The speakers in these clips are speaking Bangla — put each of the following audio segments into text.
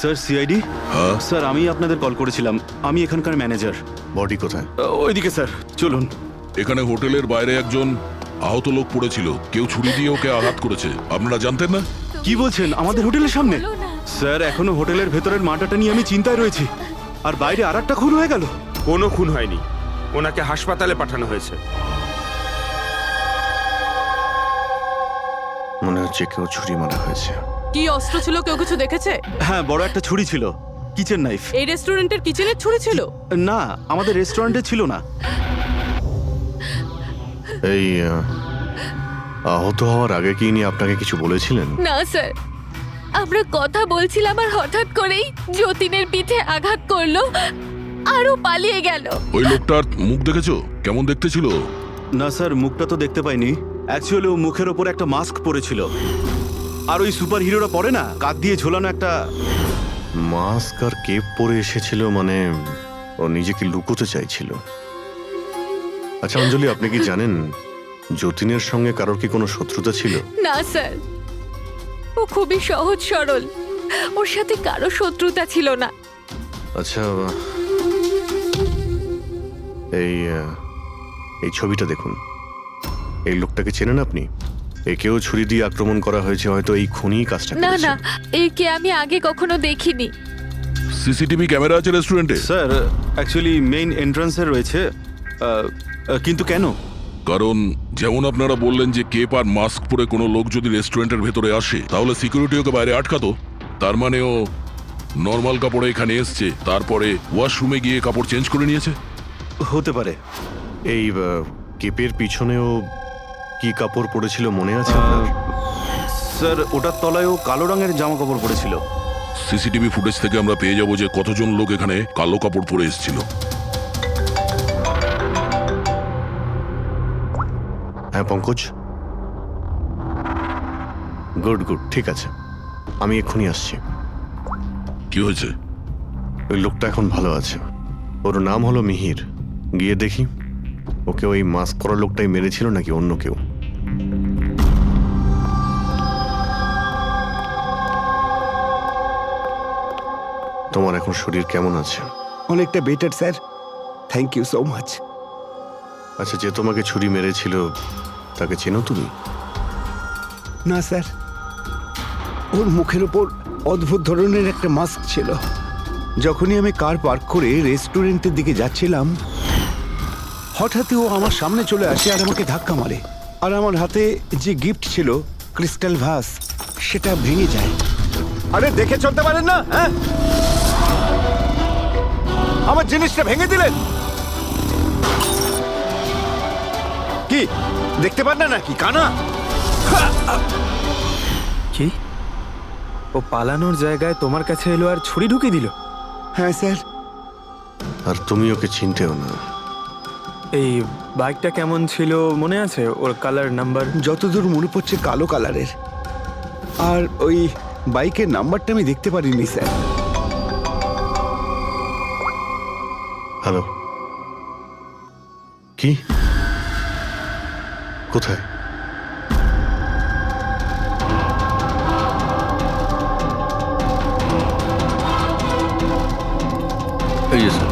Sir CID. হ্যাঁ স্যার আমি আপনাদের কল করেছিলাম, আমি এখানকার ম্যানেজার। বডি কোথায়? ওইদিকে স্যার, চলুন। এখানে হোটেলের বাইরে একজন আহত লোক পড়েছিল, কেউ ছুরি দিয়ে ওকে আঘাত করেছে। আপনারা জানতেন না? কি বলছেন, আমাদের হোটেলের সামনে? বলো না। স্যার এখনো হোটেলের ভেতরের মাটাটা নিয়ে আমি চিন্তায় রয়েছি। আর বাইরে আর একটা খুন হয়ে গেল। কোনো খুন হয়নি, ওনাকে হাসপাতালে পাঠানো হয়েছে। মনে হচ্ছে কেউ ছুরি মারা হয়েছে। কি অস্ত্র ছিল, কেউ কিছু দেখেছে? হ্যাঁ, বড় একটা ছুরি ছিল, কিচেন নাইফ। এই রেস্টুরেন্টের কিচেনের ছুরি ছিল? না, আমাদের রেস্টুরেন্টে ছিল না। এই আহত হওয়ার আগে কি ইনি আপনাকে কিছু বলেছিলেন? না স্যার, আমরা কথা বলছিলাম আর হঠাৎ করেই যতীনের পিঠে আঘাত করলো আরও পালিয়ে গেল। ওই লোকটার মুখ দেখেছো? কেমন দেখতে ছিল? না স্যার, মুখটা তো দেখতে পাইনি। অ্যাকচুয়ালি ও মুখের ওপর একটা মাস্ক পরেছিল। আর ওই সুপার হিরোরা পরে না, কাঁধ দিয়ে ঝোলানো একটা। মাস্ক আর কেপ পরে এসেছিল মানে ও নিজেকে লুকোতে চাইছিল। আচ্ছা অঞ্জলি, আপনি কি জানেন যতীনের সঙ্গে কারোর কি কোনো শত্রুতা ছিল? না স্যার, ও খুবই সহজ সরল, ওর সাথে কারো শত্রুতা ছিল না। আচ্ছা, এই ছবিটা দেখুন। এই লোকটাকে চেনেন আপনি? একেও ছুরি দিয়ে আক্রমণ করা হয়েছে, হয়তো এই খুনি কাজটা না করেছে। না, একে আমি আগে কখনো দেখিনি। সিসিটিভি ক্যামেরা আছে রেস্টুরেন্টে? স্যার অ্যাকচুয়ালি মেইন এন্ট্রান্সে রয়েছে। কিন্তু কেন? কারণ যেমন আপনারা বললেন যে কেপ আর মাস্ক পরে কোনো লোক যদি রেস্টুরেন্টের ভেতরে আসে তাহলে সিকিউরিটি ওকে বাইরে আটকাতো। তার মানে ও নর্মাল কাপড়ে এখানে এসছে, তারপরে ওয়াশরুমে গিয়ে কাপড় চেঞ্জ করে নিয়েছে। হতে পারে। এই কেপের পিছনেও কি কাপড় পরেছিল মনে আছে আপনার? স্যার ওটার তলায় ও কালো রঙের জামা কাপড় পরেছিল। সিসিটিভি ফুটেজ থেকে আমরা পেয়ে যাবো যে কতজন লোক এখানে কালো কাপড় পরে এসেছিল। হ্যাঁ পঙ্কজ, গুড গুড, ঠিক আছে, আমি এক্ষুনি আসছি। কি হয়েছে? ওই লোকটা এখন ভালো আছে, ওর নাম হলো মিহির। গিয়ে দেখি ওকে ওই মাস্ক পরা লোকটাই মেরেছিল নাকি অন্য কেউ। তোমার এখন শরীর কেমন আছে? অনেকটা better sir, thank you so much. আচ্ছা, যে তোমাকে ছুরি মেরেছিল তাকে চেনো তুমি? না স্যার, ওর মুখের ওপর অদ্ভুত ধরনের একটা মাস্ক ছিল। যখনই আমি কার পার্ক করে রেস্টুরেন্টের দিকে যাচ্ছিলাম, হঠাৎই ও আমার সামনে চলে আসে আর আমাকে ধাক্কা মারে। আর আমার হাতে যে গিফট ছিল, ক্রিস্টাল ভাস, সেটা ভেঙে যায়। আরে দেখে চলতে পারেন না? হ্যাঁ, আমার জিনিসটা ভেঙে দিলেন। কি দেখতে পান না নাকি কানা? কি, ও পালানোর জায়গায় তোমার কাছে এলো আর ছুরি ঢুকিয়ে দিল? হ্যাঁ স্যার। আর তুমি ওকে চিনতেও না। এই বাইকটা কেমন ছিল মনে আছে? ওর কালার, নাম্বার? যতদূর মনে পড়ছে কালো কালারের। আর ওই বাইকের নাম্বারটা আমি দেখতে পারিনি স্যার। হ্যালো, কি, কোথায়? এই যে স্যার।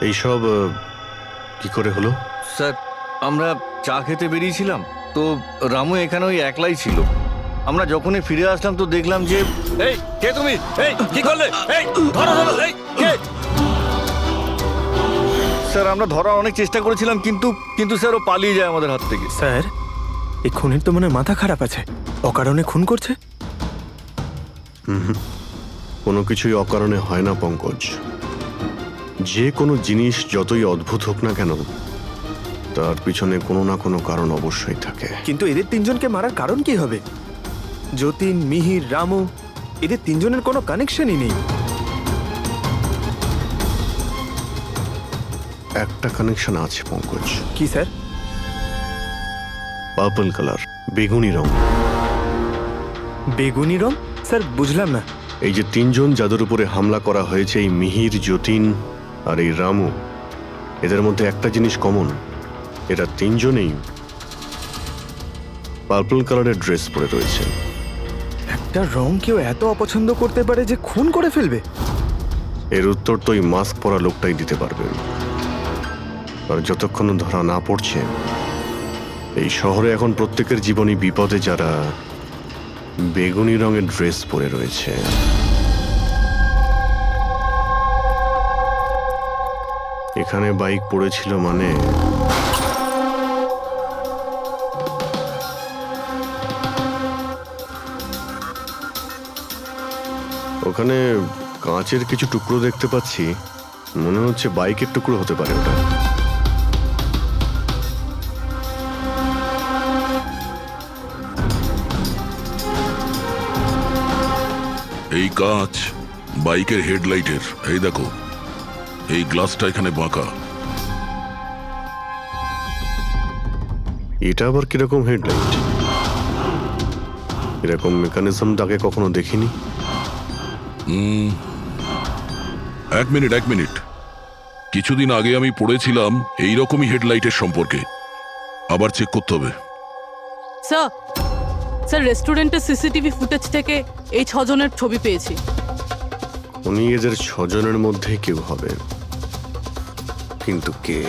এইসব কি করে হলো? স্যার, আমরা চা খেতে বেরিয়েছিলাম, তো রামু এখানে ওই একলাই ছিল। আমরা যখনই ফিরে আসলাম তো দেখলাম যে এই কে তুমি, এই কি করলে, এই ধরো ধরো, এই কে? স্যার আমরা ধরার অনেক চেষ্টা করেছিলাম, কিন্তু স্যার ও পালিয়ে যায় আমাদের হাত থেকে। স্যার, এই খুনের তো মনে হয় মাথা খারাপ আছে, অকারণে খুন করছে। কোনো কিছুই অকারণে হয় না পঙ্কজ। যে কোনো জিনিস যতই অদ্ভুত হোক না কেন, তার পিছনে কোনো না কোনো কারণ অবশ্যই থাকে। কিন্তু এদের তিনজনকে মারার কারণ কি হবে? যতীন, মিহির, রামু, এদের তিনজনের কোনো কানেকশনই নেই। একটা কানেকশন আছে পঙ্কজ। কি স্যার? পার্পল কালার, বেগুনি রং। বেগুনি রং? স্যার বুঝলাম না। এই যে তিনজন যাদের উপরে হামলা করা হয়েছে, এই মিহির, যতীন আর এই রামু, এদের মধ্যে একটা জিনিস কমন, এরা তিনজনেই পার্পল কালারের ড্রেস পরে রয়েছে। একটা রং কেউ এত অপছন্দ করতে পারে যে খুন করে ফেলবে? এর উত্তর তো ওই মাস্ক পরা লোকটাই দিতে পারবে। আর যতক্ষণ ধরা না পড়ছে, এই শহরে এখন প্রত্যেকের জীবনই বিপদে যারা বেগুনি রঙের ড্রেস পরে রয়েছে। এখানে বাইক পড়েছিল মানে ওখানে কাঁচের কিছু টুকরো দেখতে পাচ্ছি, মনে হচ্ছে বাইকের টুকরো হতে পারে ওটা। এই কাঁচ বাইকের হেডলাইটের। এই দেখো, এই গ্লাসটা এখানে বাঁকা। এটা আবার কিরকম হেডলাইট? এরকম মেকানিজমটা আগে কখনো দেখিনি। এক মিনিট। কিছুদিন আগে আমি পড়েছিলাম এইরকমই হেডলাইটের সম্পর্কে। আবার চেক করতে হবে। স্যার রেস্টুরেন্টের সিসিটিভি ফুটেজ থেকে এই 6 জনের ছবি পেয়েছি। উনি এদের 6 জনের মধ্যে কেউ হবে, কিন্তু কে?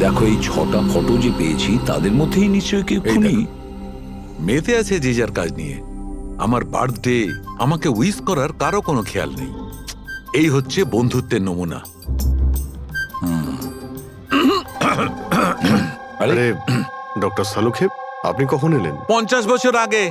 দেখো, এই 6টা ফটো যে পেয়েছি তাদের মধ্যেই নিশ্চয়ই কেউ খুনি। মেতে আছে যে যার কাজ নিয়ে। আমার বার্থডে, আমাকে উইশ করার কারো কোনো খেয়াল নেই। এই হচ্ছে বন্ধুত্বের নমুনা। আরে ডক্টর সালুখেব, আপনি কখন এলেন? 50 বছর আগে।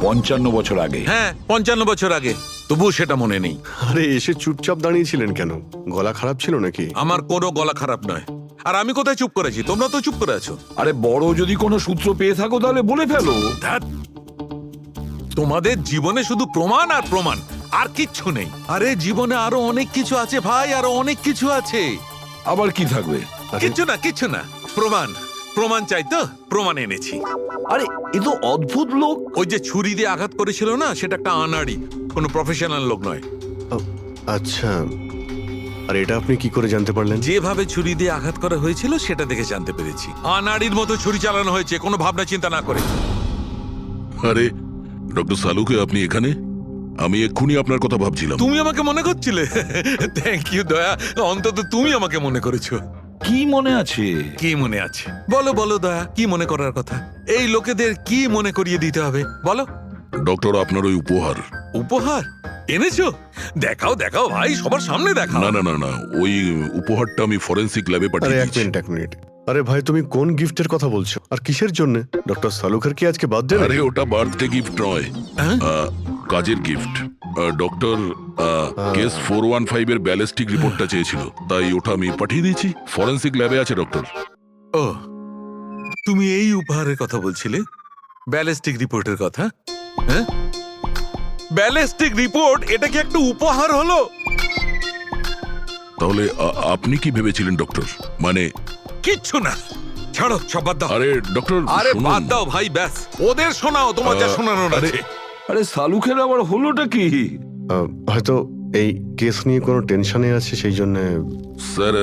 55 বছর আগে। হ্যাঁ, 55 বছর আগে। তবুও সেটা মনে নেই। আরে এসে চুপচাপ দাঁড়িয়েছিলেন কেন? গলা খারাপ ছিল নাকি? আমার কোনো গলা খারাপ নয়। আর আমি কোথায় চুপ করেছি? তোমরা তো চুপ করে আছো। আরে বড় যদি কোনো সূত্র পেয়ে থাকো তাহলে বলে ফেলো। ধ্যাৎ, তোমাদের জীবনে শুধু প্রমাণ আর প্রমাণ, আর কিচ্ছু নেই। আরে জীবনে আরো অনেক কিছু আছে ভাই, আরো অনেক কিছু আছে। আবার কি থাকবে? কিচ্ছু না। প্রমাণ চাই তো, প্রমাণ এনেছি। আরে এ তো অদ্ভুত লোক। ওই যে ছুরি দিয়ে আঘাত করেছিল না, সেটা একটা আনাড়ি, কোনো প্রফেশনাল লোক নয়। আচ্ছা, আর এটা আপনি কি করে জানতে পারলেন? যেভাবে ছুরি দিয়ে আঘাত করা হয়েছিল সেটা দেখে জানতে পেরেছি। আনাড়ির মতো ছুরি চালানো হয়েছে, কোনো ভাবনা চিন্তা না করে। আরে ডক্টর সালুকে, আপনি এখানে? আমি এক্ষুনি আপনার কথা ভাবছিলাম। তুমি আমাকে মনে করছিলে? থ্যাংক ইউ দয়া, অন্তত তুমি আমাকে মনে করেছো। কি মনে আছে? কি মনে আছে? বলো দয়া, কি মনে করার কথা? এই লোকেদের কি মনে করিয়ে দিতে হবে বলো। ডক্টর, আপনার ওই উপহার। উপহার এনেছো? দেখাও ভাই, সবার সামনে দেখাও। না, ওই উপহারটা আমি ফরেনসিক ল্যাবে আরে পাঠিয়ে এক দিয়েছি। মিনিট। আরে ভাই, তুমি কোন গিফটের কথা বলছো আর কিসের জন্য? ডক্টর সালুখের কি আজকে বার্থডে? আরে ওটা বার্থডে গিফট নয়, কাজের গিফট। ডক্টর কেস 415 এর ব্যালিস্টিক রিপোর্টটা চেয়েছিল, তাই ওটা আমি পাঠিয়ে দিয়েছি। ফরেনসিক ল্যাবে আছে ডক্টর। ও, তুমি এই উপহারের কথা বলছিলে? ব্যালিস্টিক রিপোর্টের কথা? হ্যাঁ, ব্যালিস্টিক রিপোর্ট, এটা কি একটা উপহার হলো? তাহলে আপনি কি ভেবেছিলেন ডক্টর? মানে কিচ্ছু না, ছাড়ো, সব বাদ দাও। আরে ডক্টর, আরে শুনুন। বাদ দাও ভাই, ব্যাস ওদের শোনাও, তোমার যা শোনানোর আরে, আছে। আরে সালুখের আবার হলোটা কি? হয়তো এই কেস নিয়ে কোনো টেনশনে আছে, সেই জন্য। স্যার,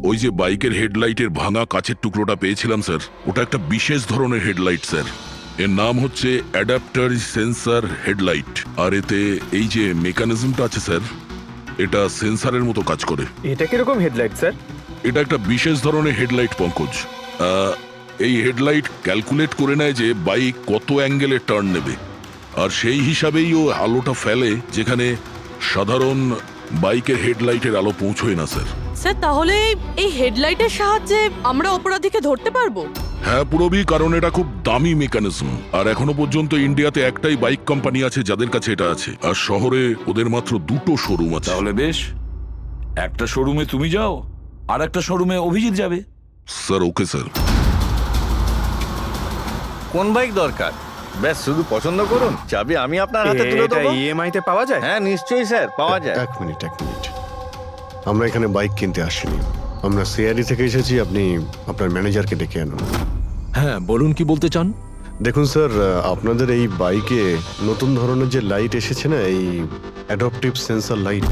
ওই যে বাইকের হেডলাইটের ভাঙা কাচের টুকরোটা পেয়েছিলাম স্যার, ওটা একটা বিশেষ ধরনের হেডলাইট স্যার। এর নাম হচ্ছে অ্যাডাপ্টার সেন্সর হেডলাইট। আর এতে এই যে মেকানিজমটা আছে স্যার, এটা সেন্সরের মতো কাজ করে। এটা কিরকম হেডলাইট স্যার? এটা একটা বিশেষ ধরনের হেডলাইট পঙ্কজ। এই হেডলাইট ক্যালকুলেট করে নেয় যে বাইক কত অ্যাঙ্গেলে টার্ন নেবে, আর সেই হিসাবেই ও আলোটা ফেলে যেখানে সাধারণ বাইকের হেডলাইটের আলো পৌঁছয় না স্যার। স্যার তাহলে এই হেডলাইটের সাহায্যে আমরা অপরাধীকে ধরতে পারবো? হ্যাঁ পুরোবি, কারণ এটা খুব দামি মেকানিজম। আর এখনো পর্যন্ত ইন্ডিয়াতে একটাই বাইক কোম্পানি আছে যাদের কাছে এটা আছে, আর শহরে ওদের মাত্র 2টো শোরুম আছে। তাহলে বেশ, একটা শোরুমে তুমি যাও আর একটা শোরুমে অভিজিৎ যাবে। Sir okay sir. কোন বাইক দরকার? ব্যাস শুধু পছন্দ করুন, চাবি আমি আপনার হাতে তুলে এটা দেবো। ইএমআই তে পাওয়া যায়? হ্যাঁ নিশ্চয়ই স্যার, পাওয়া যায়। এক মিনিট। আমরা এখানে বাইক কিনতে আসিনি, আমরা সিআইডি থেকে এসেছি। আপনি আপনার ম্যানেজারকে ডেকে আনুন। হ্যাঁ বলুন, কি বলতে চান? দেখুন স্যার, আপনাদের এই বাইকে নতুন ধরনের যে লাইট এসেছে না, এই অ্যাডপটিভ সেন্সর লাইট,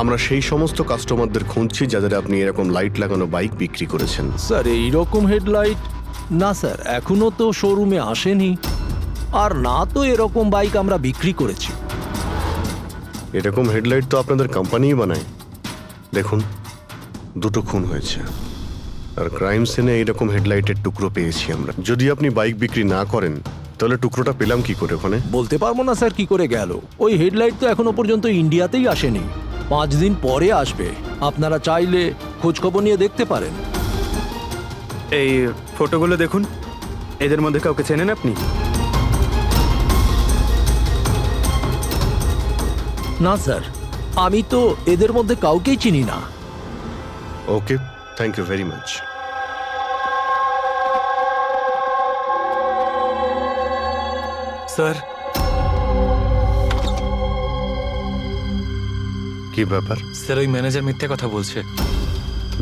আমরা সেই সমস্ত কাস্টমারদের খুঁজছি যাদের আপনি এরকম লাইট লাগানো বাইক বিক্রি করেছেন। স্যার এইরকম হেডলাইট না স্যার, এখনো তো শোরুমে আসেনি, আর না তো এরকম বাইক আমরা বিক্রি করেছি। এরকম হেডলাইট তো আপনাদের কোম্পানিই বানায়। দেখুন, দুটো খুন হয়েছে, আর ক্রাইম সিনে এইরকম হেডলাইটের টুকরো পেয়েছি আমরা। যদি আপনি বাইক বিক্রি না করেন তাহলে টুকরোটা পেলাম কি করে ওখানে? বলতে পারবো না স্যার কি করে গেল। ওই হেডলাইট তো এখনো পর্যন্ত ইন্ডিয়াতেই আসেনি, 5 দিন পরে আসবে। আপনারা চাইলে খোঁজখবর নিয়ে দেখতে পারেন। এই ফটোগুলো দেখুন, এদের মধ্যে কাউকে চেনেন আপনি? না স্যার, আমি তো এদের মধ্যে কাউকেই চিনি না। Okay, thank you very much. Sir, কি ব্যাপার? স্যার ওই ম্যানেজার মিথ্যে কথা বলছে।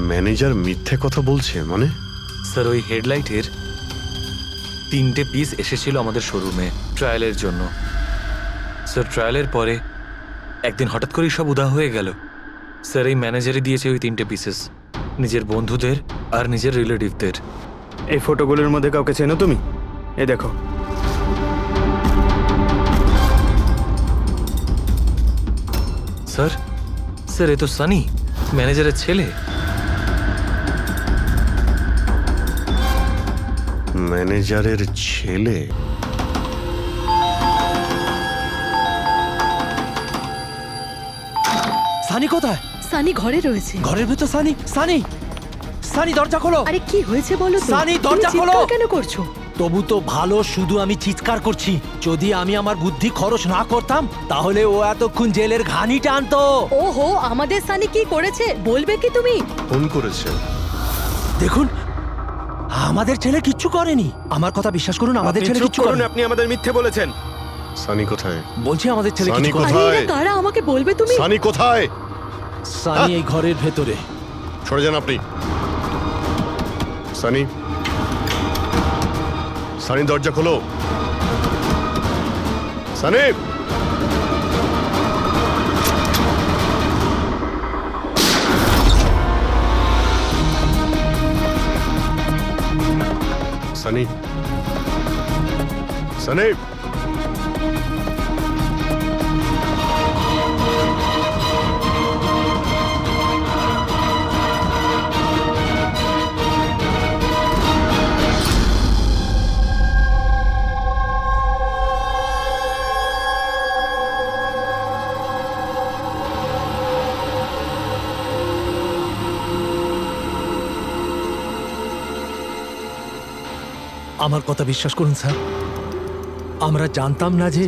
ম্যানেজার মিথ্যে কথা বলছে মানে? স্যার ওই হেডলাইটের 3টে পিস এসেছিল আমাদের শোরুমে ট্রায়ালের জন্য। স্যার ট্রায়ালের পরে একদিন হঠাৎ করেই সব উধাও হয়ে গেল। স্যার এই ম্যানেজারই দিয়েছে ওই 3টে পিসেস, নিজের বন্ধুদের আর নিজের রিলেটিভদের। এই ফটোগুলোর মধ্যে কাউকে চেনো তুমি? এ দেখো। স্যার স্যার এ তো সানি, ম্যানেজারের ছেলে। ম্যানেজারের ছেলে? সানি কোথায়? সানি ঘরে রয়েছে। ঘরের ভেতর সানি? সানি, সানি দরজা খোলো। আরে কি হয়েছে বলো তো? সানি, তুমি দরজা খোলো। চিৎকার কেন করছো? তবু তো ভালো, শুধু আমি চিৎকার করছি। যদি আমি আমার বুদ্ধি খরচ না করতাম তাহলে ও এতক্ষণ জেলের ঘানি টানতো। ওহো, আমাদের সানি কি করেছে বলবে কি তুমি? ফোন করেছে। দেখুন, আমাদের ছেলে কিচ্ছু করেনি। আমার কথা বিশ্বাস করুন, আমাদের আপনি ছেলে চুপ কিচ্ছু করুন, করেনি। আপনি আমাদের মিথ্যে বলেছেন। সানি কোথায়? বলছি আমাদের ছেলে সানি কিছু করেনি। কোথায়? আরে এরা কারা আমাকে বলবে তুমি? সানি কোথায়? সানি এই ঘরের ভেতরে। সরে যান আপনি। সানি, সানি দরজা খোলো। সানি, সানি, সানি। আমার কথা বিশ্বাস করুন স্যার, আমরা জানতাম না যে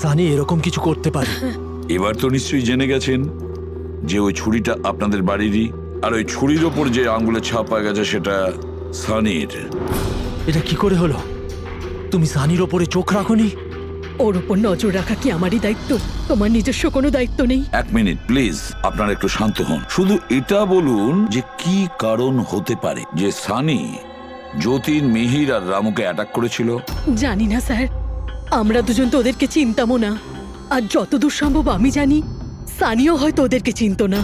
সানি এরকম কিছু করতে পারে। এবার তো নিশ্চয়ই জেনে গেছেন যে ওই ছুরিটা আপনাদের বাড়িরই, আর ওই ছুরির ওপর যে আঙ্গুলের ছাপ পাওয়া গেছে সেটা সানির। এটা কি করে হলো? তুমি সানির ওপরে চোখ রাখোনি? ওর উপর নজর রাখা কি আমারই দায়িত্ব? তোমার নিজস্ব কোনো দায়িত্ব নেই? 1 মিনিট প্লিজ, আপনারা একটু শান্ত হন। শুধু এটা বলুন যে কি কারণ হতে পারে যে সানি যতীন, মিহির আর রামুকে অ্যাটাক করেছিল। জানি না স্যার, আমরা দুজন তো ওদেরকে চিনতামও না। আর যতদূর সম্ভব আমি জানি সানিও হয়তো ওদেরকে চিনতো না।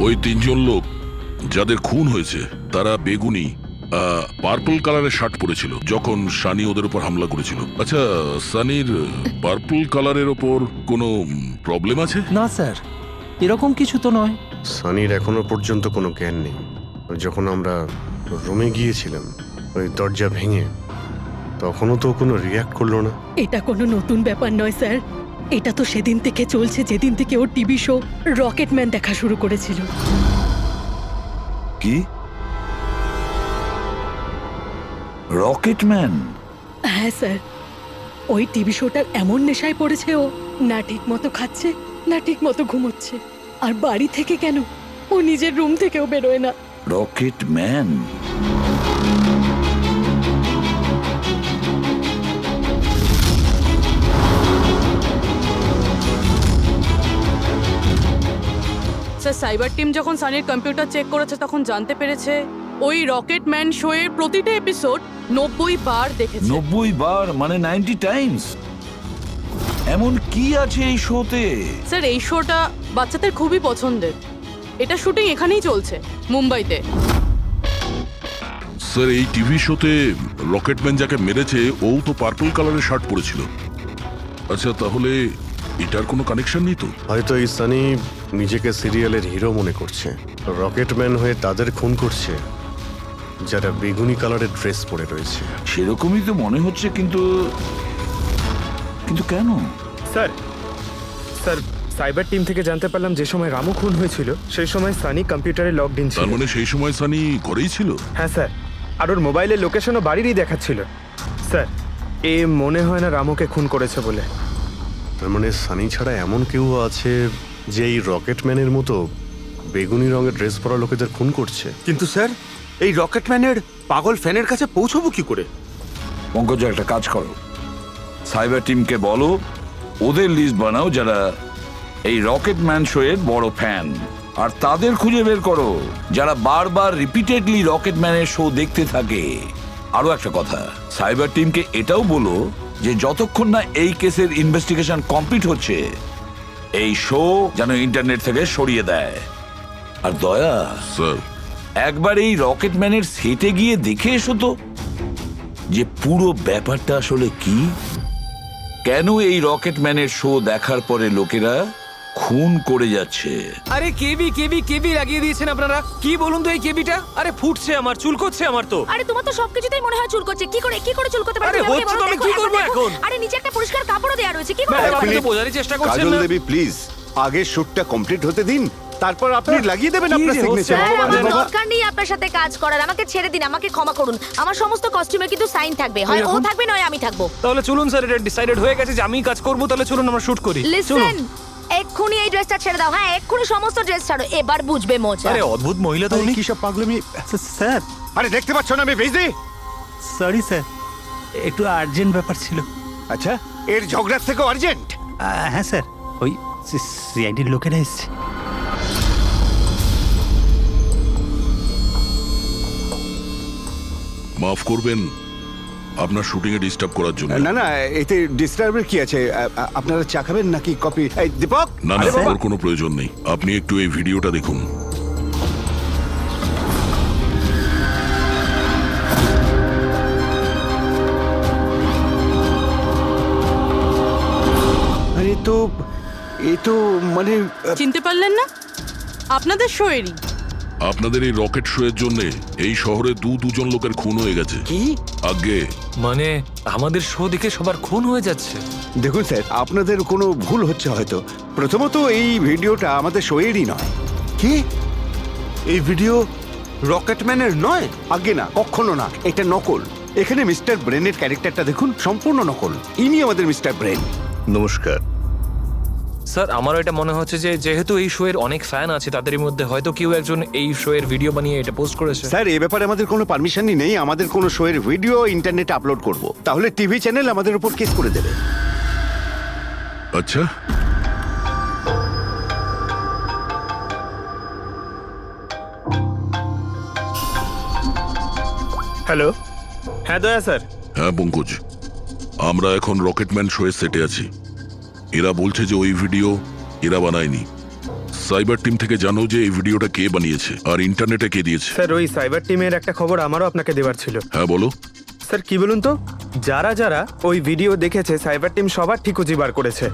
ওই 3জন লোক যাদের খুন হয়েছে তারা বেগুনি পার্পল কালারের শার্ট পরেছিল যখন সানি ওদের উপর হামলা করেছিল। আচ্ছা, সানির পার্পল কালারের ওপর কোনো প্রবলেম আছে? না স্যার, এরকম কিছু তো নয়। সানির এখনো পর্যন্ত কোনো জ্ঞান নেই। যখন আমরা রুমে গিয়েছিলাম ওই দরজা ভেঙে, তখনও তো কোনো রিয়াক্ট করলো না। এটা কোনো নতুন ব্যাপার নয় স্যার, এটা তো সেদিন থেকে চলছে যেদিন থেকে ওর টিভি শো রকেটম্যান দেখা শুরু করেছিল। কি? রকেটম্যান? হ্যাঁ স্যার, ওই টিভি শোটার এমন নেশায় পড়েছে ও, না ঠিক মতো খাচ্ছে না ঠিক মতো ঘুমোচ্ছে। আর বাড়ি থেকে কেন, ও নিজের রুম থেকেও বেরোয় না। রকেটম্যান? স্যার, সাইবার টিম যখন সানির কম্পিউটার চেক করেছে তখন জানতে পেরেছে ওই রকেটম্যান শো এর প্রতিটা এপিসোড 90 বার দেখেছে। 90 বার মানে 90 টাইমস। এমন কি আছে এই শোতে? স্যার এই শোটা বাচ্চাদের খুবই পছন্দের। এটা শুটিং এখানেই চলছে, মুম্বাইতে। স্যার এই টিভি শোতে রকেটম্যান যাকে মেরেছে ও তো পার্পল কালারের শার্ট পরেছিল। আচ্ছা তাহলে এটার কোনো কানেকশন নেই তো? হয়তো এই সানি নিজেকে সিরিয়ালের হিরো মনে করছে, রকেটম্যান হয়ে তাদের খুন করছে যারা বেগুনি কালারের ড্রেস পরে রয়েছে। সেরকমই তো মনে হচ্ছে, কিন্তু কিন্তু কেন? স্যার স্যার সাইবার টিম থেকে জানতে পারলাম যে সময় রামু খুন হয়েছিল সেই সময় সানি কম্পিউটারে লগড ইন ছিল। তার মানে সেই সময় সানি ঘরেই ছিল? হ্যাঁ স্যার, আর ওর মোবাইলের লোকেশনও বাড়িরই দেখাচ্ছিল। স্যার এ মনে হয় না রামুকে খুন করেছে বলে। তার মানে সানি ছাড়া এমন কেউ আছে যে এই রকেটম্যানের মতো বেগুনি রঙের ড্রেস পরা লোকেদের খুন করছে। কিন্তু স্যার এই রকেটম্যানের পাগল ফ্যানের কাছে পৌঁছবো কি করে? পঙ্কজ একটা কাজ করো, সাইবার টিমকে বলো ওদের লিস্ট বানাও যারা এই রকেটম্যান শো এর বড় ফ্যান, আর তাদের খুঁজে বের করো যারা বারবার রিপিটেডলি রকেটম্যানের শো দেখতে থাকে। আরো একটা কথা, সাইবার টিমকে এটাও বলো যে যতক্ষণ না এই কেসের ইনভেস্টিগেশন কমপ্লিট হচ্ছে এই শো যেন ইন্টারনেট থেকে সরিয়ে দেয়। আর দয়া স্যার একবার এই রকেটম্যানের সেটে গিয়ে দেখে এসো তো যে পুরো ব্যাপারটা আসলে কি, কেন এই রকেটম্যানের শো দেখার পরে লোকেরা খুন করে যাচ্ছে। আরে কেবি কেবি কেবি লাগিয়ে দিয়েছেন আপনারা। কি বলুন তো এই কেবিটা? আরে ফুটছে আমার, চুলকোচ্ছে আমার তো। আরে তোমার তো সবকিছুতেই মনে হয় চুল করছে। কি করে চুল করতে পারে? আরে হচ্ছে তো, আমি কি করবো এখন? আরে নিচে একটা পরিষ্কার কাপড়ও দেয়া রয়েছে। কি করে? আপনি তো বোঝারই চেষ্টা করছেন কাজল না। দেবী প্লিজ আগে শুটটা কমপ্লিট হতে দিন, তারপর আপনি লাগিয়ে দেবেন কি আপনার যে সিগনেচার। হচ্ছে? আমার দরকার নেই আপনার সাথে কাজ করার। আমাকে ছেড়ে দিন, আমাকে ক্ষমা করুন। আমার সমস্ত কস্টিউমে কিন্তু সাইন থাকবে, হয় ও থাকবে নয় আমি থাকবো। তাহলে চলুন স্যার, এটা ডিসাইডেড হয়ে গেছে যে আমিই কাজ করবো। তাহলে চলুন আমরা শুট করি। চলুন। লিসেন, এক্ষুনি এই ড্রেসটা ছেড়ে দাও। হ্যাঁ এক্ষুনি সমস্ত ড্রেস ছাড়ো, এবার বুঝবে মজা। আরে অদ্ভুত মহিলা তো উনি। কি সব পাগলামি স্যার আরে দেখতে পাচ্ছ না আমি বিজি। সরি স্যার, একটু আর্জেন্ট ব্যাপার ছিল। আচ্ছা এর ঝগড়ার থেকে আর্জেন্ট? হ্যাঁ স্যার, ওই সিআইডির লোকেরা এসছে। মাফ করবেন আপনার শুটিং এ ডিস্টার্ব করার জন্য। না না এতে ডিস্টার্বের কি আছে? আপনারা চা খাবেন নাকি কফি? এই দীপক। না না আরে বাবা। ওর কোনো প্রয়োজন নেই, আপনি একটু এই ভিডিওটা দেখুন। আরে তো এ তো মানে চিনতে পারলেন না? আপনাদের শোয়েরই। আপনাদের এই রকেট শো এর জন্য এই শহরে দুজন লোকের খুন হয়ে গেছে। কি? আগে মানে আমাদের শো দেখে সবার খুন হয়ে যাচ্ছে। দেখুন স্যার আপনাদের কোনো ভুল হচ্ছে হয়তো। প্রথমত এই ভিডিওটা আমাদের শোয়েরই নয়। কি? এই ভিডিও রকেটম্যানের নয়? আগে না, কখনো না, এটা নকল। এখানে মিস্টার ব্রেনের ক্যারেক্টারটা দেখুন, সম্পূর্ণ নকল। ইনি আমাদের মিস্টার ব্রেন। নমস্কার। স্যার আমারও এটা মনে হচ্ছে যে যেহেতু এই শো এর অনেক ফ্যান আছে, তাদের মধ্যে হয়তো কেউ একজন এই শো এর ভিডিও বানিয়ে এটা পোস্ট করেছে। স্যার এ ব্যাপারে আমাদের কোনো পারমিশনই নেই। আমাদের কোনো শোয়ের ভিডিও ইন্টারনেটে আপলোড করব, তাহলে টিভি চ্যানেল আমাদের উপর কেস করে দেবে। আচ্ছা হ্যালো, হ্যাঁ দয়া স্যার। হ্যাঁ পঙ্কজ, আমরা এখন রকেটম্যান শো এর সেটে আছি। এরা বলছে যে ওই ভিডিও এরা বানায়নি। সাইবার টিম থেকে জানো যে এই ভিডিওটা কে বানিয়েছে আর ইন্টারনেটে কে দিয়েছে? স্যার ওই সাইবার টিমের একটা খবর আমারও আপনাকে দেওয়ার ছিল। হ্যাঁ বলো। স্যার কি বলুন তো, যারা যারা ওই ভিডিও দেখেছে সাইবার টিম সবার ঠিক খুঁজে বার করেছে।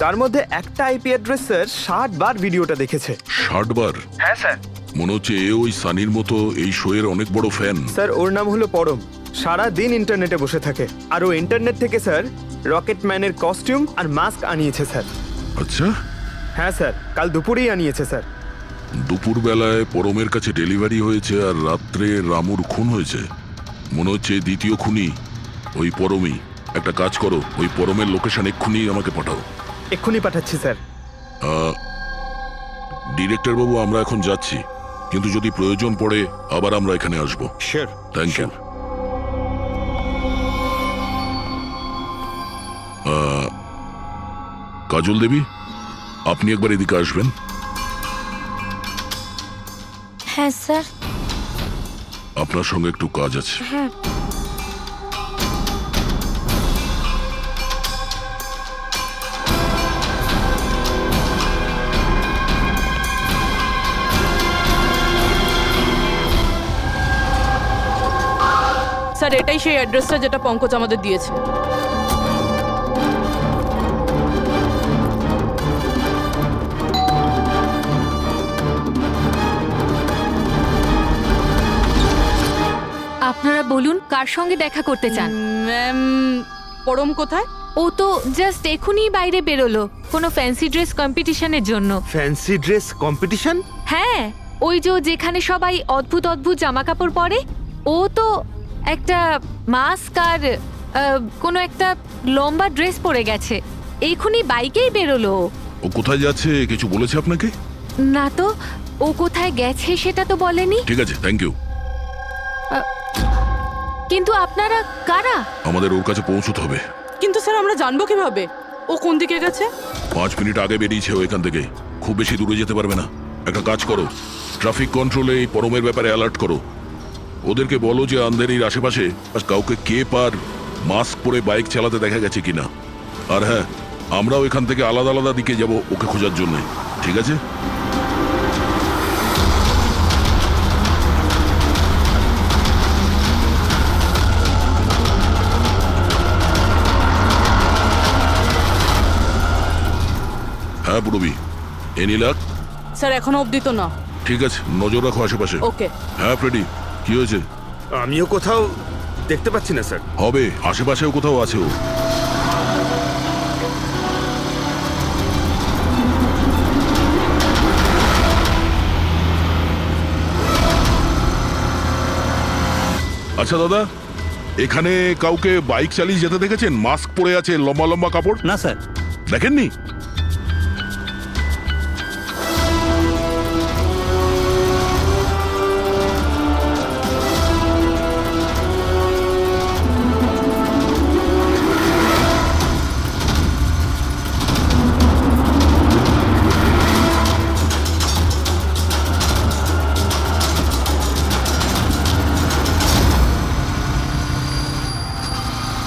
তার মধ্যে একটা আইপি অ্যাড্রেস স্যার 60 বার ভিডিওটা দেখেছে। 60 বার? হ্যাঁ স্যার। মনে হচ্ছে এ ওই সানির মতো এই শো এর অনেক বড় ফ্যান। স্যার ওর নাম হলো পরম, সারা দিন ইন্টারনেটে বসে থাকে। আর ও ইন্টারনেট থেকে স্যার রকেটম্যানের কস্টিউম আর মাস্ক আনিয়েছে স্যার। আচ্ছা হ্যাঁ স্যার, কাল দুপুরেই আনিয়েছে স্যার। দুপুর বেলায় পরমের কাছে ডেলিভারি হয়েছে আর রাত্রে রামুর খুন হয়েছে। মনে হচ্ছে দ্বিতীয় খুনি ওই পরমই। একটা কাজ করো, ওই পরমের লোকেশন এক্ষুনি আমাকে পাঠাও। এক্ষুনি পাঠাচ্ছি স্যার। ডিরেক্টর বাবু আমরা এখন যাচ্ছি, কিন্তু যদি প্রয়োজন পড়ে আবার আমরা এখানে আসবো। Sure. Thank you. Kajal Devi, আপনি একবার এদিকে আসবেন। হ্যাঁ স্যার। আপনার সঙ্গে একটু কাজ আছে। হ্যাঁ স্যার এটাই সেই অ্যাড্রেসটা যেটা পঙ্কজ আমাদের দিয়েছে। আপনারা বলুন কার সঙ্গে দেখা করতে চান? ম্যাম, পরম কোথায়? ও তো জাস্ট এখনই বাইরে বেরোলো কোনো ফ্যান্সি ড্রেস কম্পিটিশনের জন্য। Fancy dress competition? হ্যাঁ, ওই যে যেখানে সবাই অদ্ভুত অদ্ভুত জামা কাপড় পরে, ও তো একটা মাস্ক আর কোনো একটা লম্বা ড্রেস পরে গেছে। এখনই বাইকেই বেরোলো। ও কোথায় যাচ্ছে কিছু বলেছে আপনাকে? না তো, ও কোথায় গেছে সেটা তো বলেনি। ঠিক আছে, থ্যাংক ইউ। কিন্তু আপনারা কারা? আমাদের ওর কাছে পৌঁছতে হবে। কিন্তু স্যার আমরা জানবো কিভাবে ও কোন দিকে গেছে? 5 মিনিট আগে বেরিয়েছে ও এখান থেকে, খুব বেশি দূরে যেতে পারবে না। একটা কাজ করো, ট্রাফিক কন্ট্রোলে এই পরমের ব্যাপারে অ্যালার্ট করো। ওদেরকে বলো যে আন্ধেরির আশেপাশে কাউকে কেপ আর মাস্ক পরে বাইক চালাতে দেখা গেছে কিনা। আর হ্যাঁ, আমরাও এখান থেকে আলাদা আলাদা দিকে যাব ওকে খোঁজার জন্য, ঠিক আছে? হ্যাঁ পুরবি, এনি লাক? স্যার এখনো অবধি তো না। ঠিক আছে, নজর রাখো আশেপাশে। ওকে। হ্যাঁ ফ্রেডি, কি হয়েছে? আমিও কোথাও দেখতে পাচ্ছি না স্যার। হবে, আশেপাশেও কোথাও আছে ও। আচ্ছা দাদা, এখানে কাউকে বাইক চালিয়ে যেতে দেখেছেন? মাস্ক পরে আছে, লম্বা লম্বা কাপড়? না স্যার। দেখেননি?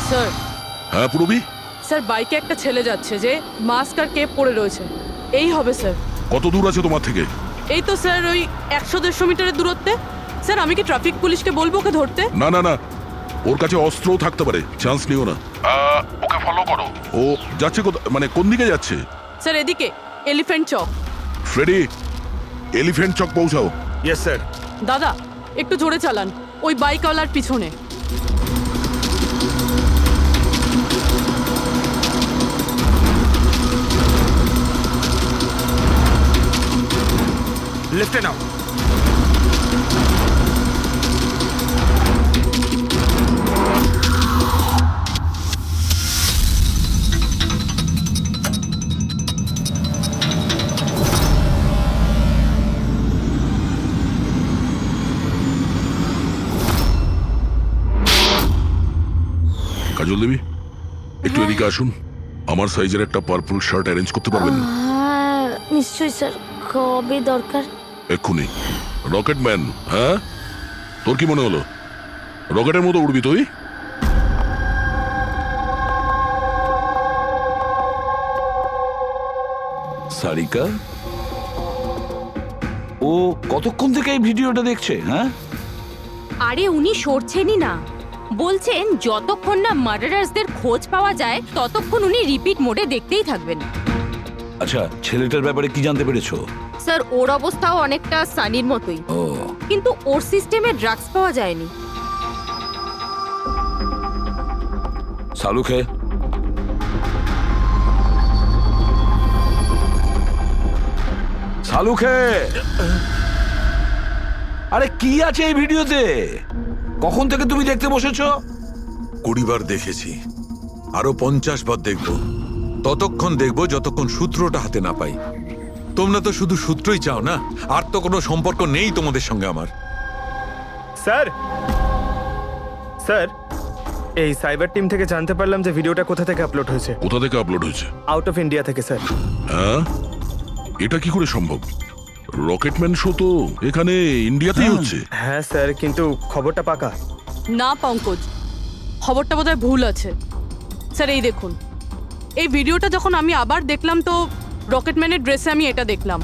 স্যার, হ্যাঁ পুরবি, স্যার বাইকে একটা ছেলে যাচ্ছে যে মাস্ক আর কেপ পরে রয়েছে। এই হবে স্যার। কত দূর আছে তোমার থেকে? এই তো স্যার ওই 100-150 মিটারের দূরত্বে। স্যার আমি কি ট্রাফিক পুলিশকে বলবো ওকে ধরতে? না না না, ওর কাছে অস্ত্রও থাকতে পারে, চান্স নিও না। ওকে ফলো করো। ও যাচ্ছে মানে কোন দিকে যাচ্ছে? স্যার এদিকে, এলিফ্যান্ট চক। ফ্রেডি, এলিফ্যান্ট চক পৌঁছাও। Yes sir. দাদা একটু জোরে চালান, ওই বাইকওয়ালার পিছনে। লেফটে নাও। কাজল দেবী, একটু এদিকে আসুন। আমার সাইজের একটা পার্পল শার্ট অ্যারেঞ্জ করতে পারবেন? নিশ্চয়ই স্যার, কবে দরকার? এক্ষুনি। রকেটম্যান, হ্যাঁ? তোর কি মনে হলো রকেটের মতো উড়বি তুই? সারিকা, ও কতক্ষণ থেকে এই ভিডিওটা দেখছে? হ্যাঁ, আরে উনি সরছেনই না, বলছেন যতক্ষণ না মার্ডারার্সদের খোঁজ পাওয়া যায় ততক্ষণ উনি রিপিট মোডে দেখতেই থাকবেন। আচ্ছা, ছেলেটার ব্যাপারে কি জানতে পেরেছো? স্যার ওর অবস্থাও অনেকটা সানির মতোই, ও, কিন্তু ওর সিস্টেমে ড্রাগস পাওয়া যায়নি। সালুখে, সালুখে, আরে কি আছে এই ভিডিওতে? কখন থেকে তুমি দেখতে বসেছো? 20 বার দেখেছি, আরো 50 বার দেখব। ততক্ষণ দেখব যতক্ষণ সূত্রটা হাতে না পাই। তোমরা তো শুধু সূত্রই চাও না, আর তো কোনো সম্পর্ক নেই তোমাদের সঙ্গে আমার। স্যার, স্যার এই সাইবার টিম থেকে জানতে পারলাম যে ভিডিওটা কোথা থেকে আপলোড হয়েছে। কোথা থেকে আপলোড হয়েছে? আউট অফ ইন্ডিয়া থেকে স্যার। হ্যাঁ, এটা কি করে সম্ভব? রকেটম্যান শো তো এখানে ইন্ডিয়াতেই হচ্ছে। হ্যাঁ স্যার, কিন্তু খবরটা পাকা না পঙ্কজ, খবরটা বোধহয় ভুল আছে। স্যার এই দেখুন, এই ভিডিওটা যখন আমি আবার দেখলাম তো রকেটম্যানের ড্রেসে আমি এটা দেখলাম।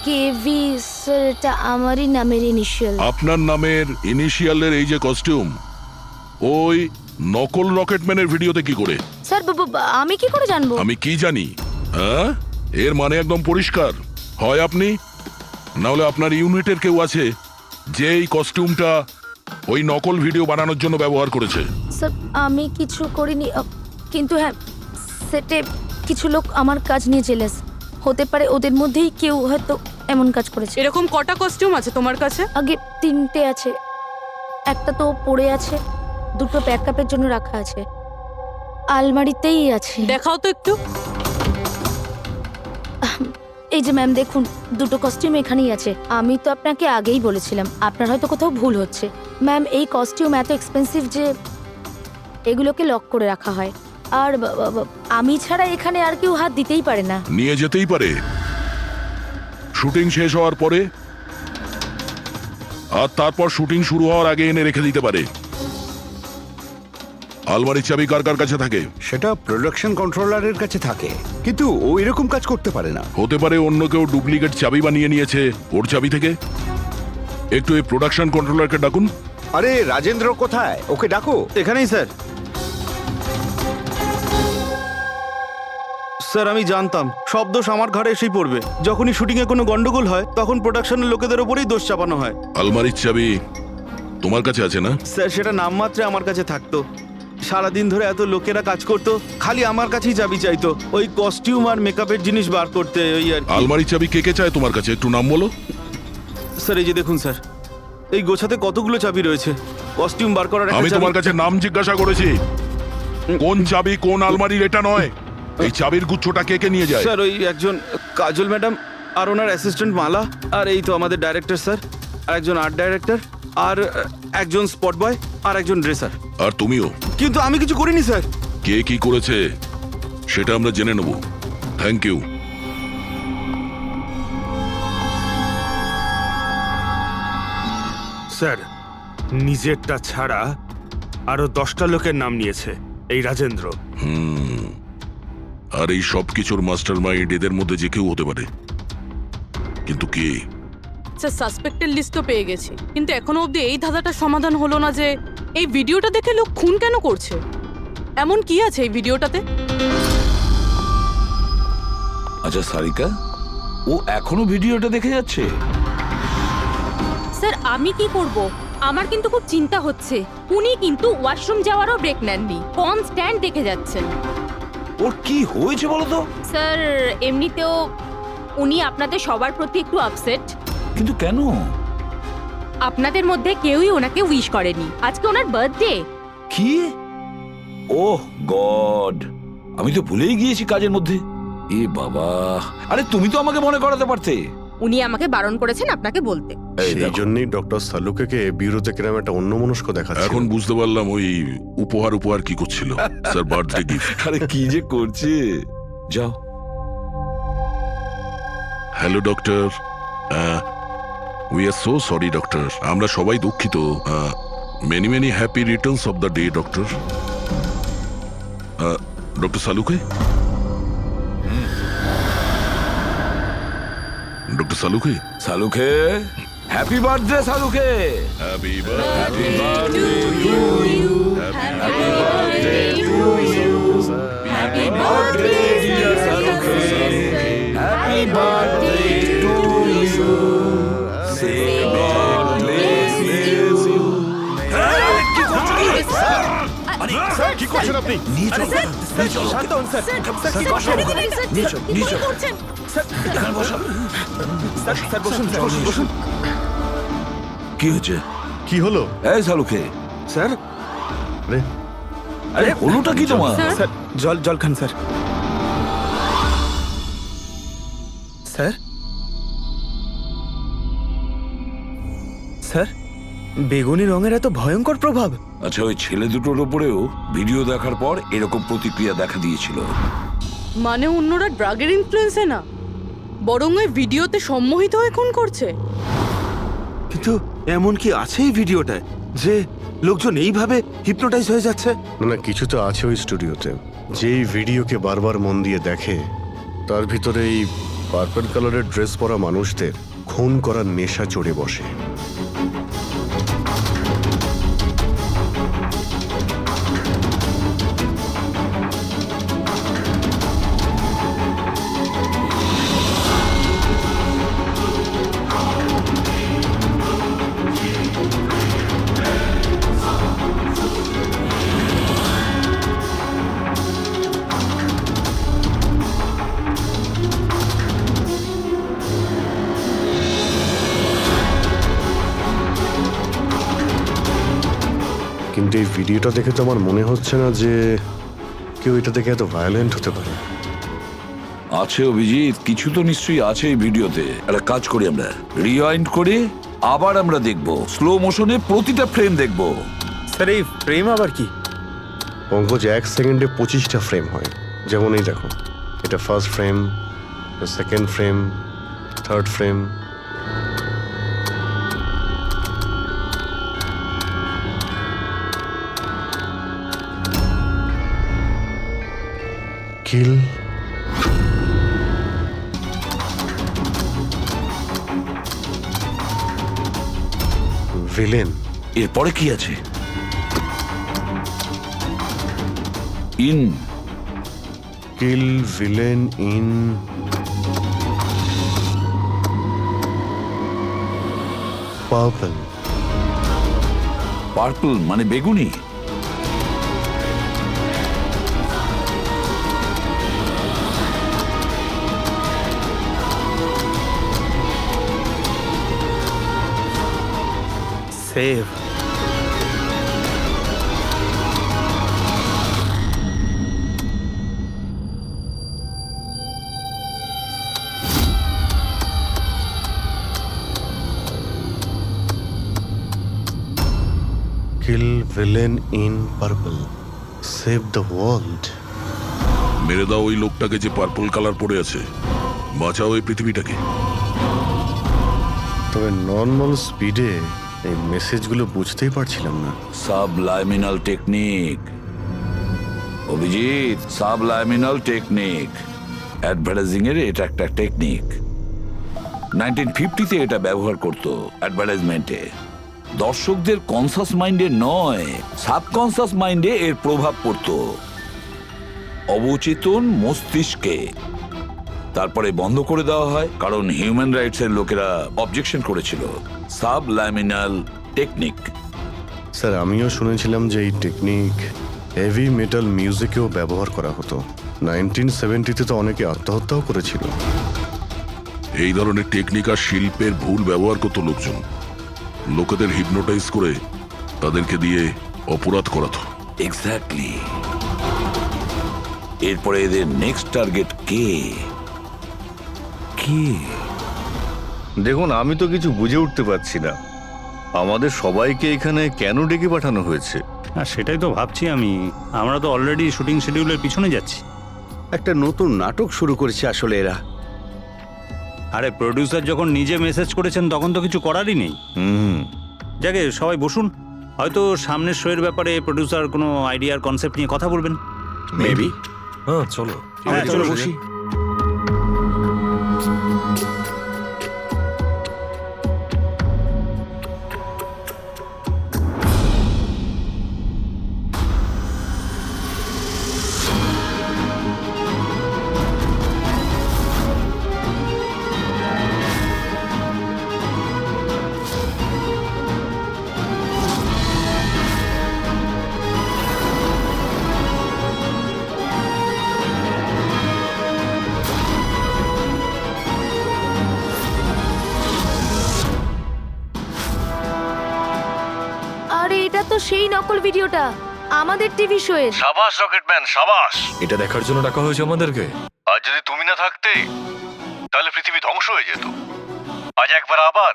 কেভি স্যার, এটা আমারই নামের ইনিশিয়াল। আপনার নামের ইনিশিয়ালের এই যে কস্টিউম, ওই নকল রকেটম্যানের ভিডিওতে কি করে? স্যার আমি কি করে জানবো? আমি কি জানি? হ্যাঁ, এর মানে একদম পরিষ্কার, হয় আপনি না হলে আপনার ইউনিটের কেউ আছে যে এই কস্টিউমটা ওই নকল ভিডিও বানানোর জন্য ব্যবহার করেছে। স্যার আমি কিছু করিনি, কিন্তু হ্যাঁ, সেটে কিছু লোক আমার কাজ নিয়ে জেলেস। হতে পারে ওদের মধ্যেই কেউ হয়তো এমন কাজ করেছে। এরকম কটা কস্টিউম আছে তোমার কাছে? আগে 3টে আছে, একটা তো পড়ে আছে, 2টো ব্যাকআপের জন্য রাখা আছে, আলমারিতেই আছে। দেখাও তো একটু। এই যে ম্যাম দেখুন, 2টো কস্টিউম এখানেই আছে। আমি তো আপনাকে আগেই বলেছিলাম, আপনার হয়তো কোথাও ভুল হচ্ছে। ম্যাম এই কস্টিউম এত এক্সপেন্সিভ যে এগুলোকে লক করে রাখা হয়, আর আমি ছাড়া এখানে আর কেউ হাত দিতেই পারে না। নিয়ে যেতেই পারে শুটিং শেষ হওয়ার পরে, আর তারপর শুটিং শুরু হওয়ার আগে এনে রেখে দিতে পারে। আলমারির চাবি কার কার কাছে থাকে? সেটা প্রোডাকশন কন্ট্রোলারের কাছে থাকে, কিন্তু ও এরকম কাজ করতে পারে না। হতে পারে অন্য কেউ ডুপ্লিকেট চাবি বানিয়ে নিয়েছে ওর চাবি থেকে। একটু এই প্রোডাকশন কন্ট্রোলারকে ডাকুন। আরে রাজেন্দ্র কোথায়? ওকে ডাকো। এখানেই স্যার। স্যার আমি জানতাম সব দোষ আমার ঘাড়ে এসেই পড়বে। যখনই শুটিংয়ে কোনো গন্ডগোল হয় তখন প্রোডাকশনের লোকেদের ওপরেই দোষ চাপানো হয়। আলমারির চাবি তোমার কাছে আছে না? স্যার সেটা নামমাত্রে আমার কাছে থাকতো। সারাদিন ধরে এত লোকেরা কাজ করতো, খালি আমার কাছেই চাবি চাইতো ওই কস্টিউম আর মেকআপের জিনিস বার করতে, ওই আর কি। আলমারির চাবি কে কে চায় তোমার কাছে? একটু নাম বলো। স্যার এই যে দেখুন স্যার, এই গোছাতে কতগুলো চাবি রয়েছে। কস্টিউম বার করার একটা আমি চাবি- তোমার কাছে নাম জিজ্ঞাসা করেছি, কোন চাবি কোন আলমারির এটা নয়। এই চাবির গুচ্ছটা কে কে নিয়ে যায়? স্যার ওই একজন কাজল ম্যাডাম আর ওনার অ্যাসিস্ট্যান্ট মালা, আর এই তো আমাদের ডাইরেক্টর স্যার, আর একজন আর্ট ডাইরেক্টর, আর একজন স্পট বয়, আর একজন ড্রেসার। আর তুমিও? কিন্তু আমি কিছু করিনি স্যার। কে কি করেছে সেটা আমরা জেনে নেব। Thank you. স্যার নিজেরটা ছাড়া আরো 10টা লোকের নাম নিয়েছে এই রাজেন্দ্র। আর এই সব কিছুর মাস্টার মাইন্ড এদের মধ্যে যে কেউ হতে পারে, কিন্তু কে? স্যার সাসপেক্টেড লিস্ট তো পেয়ে গেছি, কিন্তু এখনো অবধি এই ধাঁধাটার সমাধান হলো না যে এই ভিডিওটা দেখে লোক খুন কেন করছে। এমন কি আছে এই ভিডিওটাতে? আচ্ছা সারিকা, ও এখনো ভিডিওটা দেখে যাচ্ছে? স্যার আমি কি করব? আমার কিন্তু খুব চিন্তা হচ্ছে। উনি কিন্তু ওয়াশরুম যাওয়ারও ব্রেক নেননি, কনস্ট্যান্ট দেখে যাচ্ছেন। ওর কি হয়েছে বলো তো? স্যার এমনিতেও উনি আপনাদের সবার প্রতি একটু আপসেট। কিন্তু কেন? আপনাদের মধ্যে কেউই ওনাকে উইশ করেনি। আজকে ওনার বার্থডে। কি? ওহ গড, আমি তো ভুলেই গিয়েছি কাজের মধ্যে। এ বাবা, আরে তুমি তো আমাকে মনে করাতে পারতে। উনি আমাকে বারণ করেছেন আপনাকে বলতে। সেই জন্যই ডক্টর সালুকে বিউরোতে কিরম একটা অন্যমনস্ক দেখাচ্ছে। এখন বুঝতে পারলাম ওই উপহার কি করছিল। Sir birthday gift. আরে কি যে করছে। যাও। Hello doctor, we are so sorry doctor, আমরা সবাই দুঃখিত। Many many happy returns of the day doctor. Doctor Saluke, doctor Saluke, Saluke happy birthday Saluke. Happy birthday to you, happy birthday to you, happy birthday dear Saluke, happy birthday to you, say God bless you. কি করছেন স্যার কি করছেন আপনি? শান্ত হন স্যার। স্যার কি করছেন? স্যার বসুন, বসুন। কি হচ্ছে? কি হলো? এই সালুকে। স্যার আরে আরে হলোটা কি তোমার? স্যার জল খান স্যার। স্যার স্যার বেগুনি রঙের এত ভয়ঙ্কর প্রভাব। আচ্ছা, ওই ছেলে দুটোর উপরেও ভিডিও দেখার পর এরকম প্রতিক্রিয়া দেখা দিয়েছিল। মানে অন্যরা ড্রাগের ইনফ্লুয়েন্সে না, বরং ওই ভিডিওতে সম্মোহিত হয়ে খুন করছে। কিন্তু এমন কি আছে এই ভিডিওটায় যে লোকজন এইভাবে হিপনোটাইজ হয়ে যাচ্ছে? না কিছু তো আছে ওই স্টুডিওতে। যেই ভিডিওকে বারবার মন দিয়ে দেখে তার ভিতরে এই পার্পল কালারের ড্রেস পরা মানুষদের খুন করার নেশা চড়ে বসে। কিন্তু এই ভিডিওটা দেখে তো আমার মনে হচ্ছে না যে কেউ এটা দেখে এত ভায়োলেন্ট হতে পারে। আছে অভিজিৎ, কিছু তো নিশ্চয়ই আছে এই ভিডিওতে। একটা কাজ করি, আমরা রিওয়াইন্ড করে আবার আমরা দেখব, স্লো মোশনে প্রতিটা ফ্রেম দেখব। স্যার এই ফ্রেম আবার কি? পঙ্কজ, 1 সেকেন্ডে 25টা ফ্রেম হয়। যেমন এই দেখো, এটা first frame, second frame, third frame. Kill, villain. এরপরে কি আছে? In, kill, villain, in, purple. Purple মানে বেগুনি? Save. Kill, villain, in, purple, save the world. মেরে দাও ওই লোকটাকে যে পার্পল কালার পরে আছে, বাঁচাও এই পৃথিবীটাকে। তবে নর্মাল স্পিডে এই মেসেজগুলো বুঝতেই পারছিলাম না। সাবলাইমিনাল টেকনিক অভিজিৎ, সাবলাইমিনাল টেকনিক। অ্যাডভার্টাইজিং এর এটা একটা টেকনিক। 1950-তে এটা ব্যবহার করত অ্যাডভার্টাইজমেন্টে। দর্শকদের কনসাস মাইন্ডে নয়, সাবকনসাস মাইন্ডে এর প্রভাব পড়ত, অবচেতন মস্তিষ্কে। তারপরে বন্ধ করে দেওয়া হয় কারণ হিউম্যান রাইটস এর লোকেরা অবজেকশন করেছিল। সাবলাইমিনাল টেকনিক। স্যার, আমিও শুনেছিলাম যে এই টেকনিক হেভি মেটাল মিউজিকেও ব্যবহার করা হতো। 1970-তে তো অনেকে আত্মহত্যাও করেছিল। এই ধরনের টেকনিক আর শিল্পের ভুল ব্যবহার করতো লোকজন। লোকেদের হিপনোটাইজ করে তাদেরকে দিয়ে অপরাধ করাতো। এক্স্যাক্টলি। এরপরে এদের নেক্সট টার্গেট কে? দেখুন, আমি তো কিছু বুঝে উঠতে পারছি না। আমাদের সবাইকে এখানে কেন ডেকে পাঠানো হয়েছে? হ্যাঁ, সেটাই তো ভাবছি আমি। আমরা তো অলরেডি শুটিং শিডিউলের পিছনে যাচ্ছি। একটা নতুন নাটক শুরু করেছে আসলে এরা। আরে প্রডিউসার যখন নিজে মেসেজ করেছেন তখন তো কিছু করারই নেই। যাকে সবাই বসুন, হয়তো সামনের শোয়ের ব্যাপারে প্রডিউসার কোনো আইডিয়ার কনসেপ্ট নিয়ে কথা বলবেন। মেবি। হ্যাঁ চলো, হ্যাঁ চলো বসি। আরে এটা তো সেই নকল ভিডিওটা আমাদের টিভি শোয়ের। সাবাস রকেটম্যান, সাবাস। এটা দেখার জন্য ডাকা হয়েছে আমাদেরকে। আর যদি তুমি না থাকতে তাহলে পৃথিবী ধ্বংস হয়ে যেত। আজ একবার আবার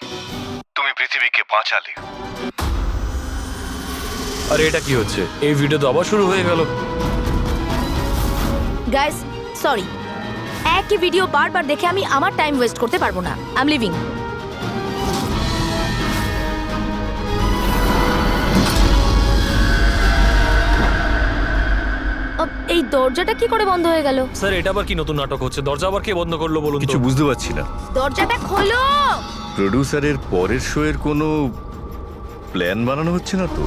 তুমি পৃথিবীকে বাঁচালে। আরে এটা কি হচ্ছে? এই ভিডিও তো আবার শুরু হয়ে গেল। গাইস, সরি, একই ভিডিও বারবার দেখে আমি আমার টাইম ওয়েস্ট করতে পারবো না। I am living. এই দরজাটা কি করে বন্ধ হয়ে গেল? স্যার এটা আবার কি নতুন নাটক হচ্ছে? দরজা আবার কে বন্ধ করলো বলুন তো? কিছু বুঝতে পারছি না। দরজাটা খোলো। প্রডিউসারের পরের শো এর কোনো প্ল্যান বানানো হচ্ছে না তো?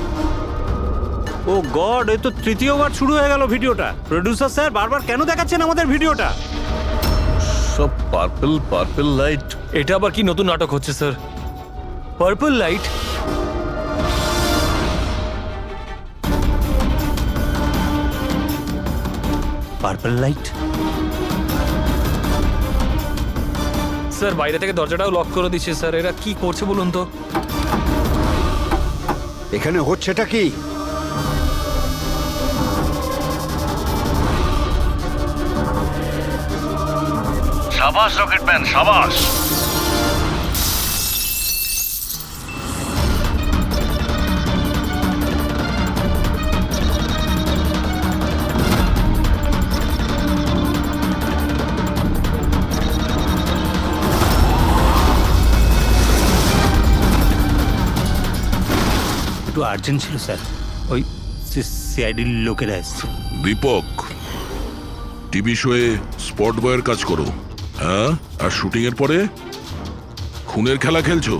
ও গড, এই তো তৃতীয়বার শুরু হয়ে গেল ভিডিওটা। প্রোডিউসার স্যার বারবার কেন দেখাচ্ছেন আমাদের ভিডিওটা? সব পার্পল পার্পল লাইট। এটা আবার কি নতুন নাটক হচ্ছে sir? Purple light? Purple light? Sir বাইরে থেকে দরজাটাও লক করে দিচ্ছে স্যার। এরা কি করছে বলুন তো? এখানে হচ্ছেটা কি? সাবাস রকেটম্যান, সাবাস। একটু আর্জেন্ট ছিল স্যার, ওই সিআইডির লোকেরা এসছে। দীপক, টিভি শোয়ে স্পট বয়ের কাজ করো, হ্যাঁ? আর শুটিং এর পরে খুনের খেলা খেলছো?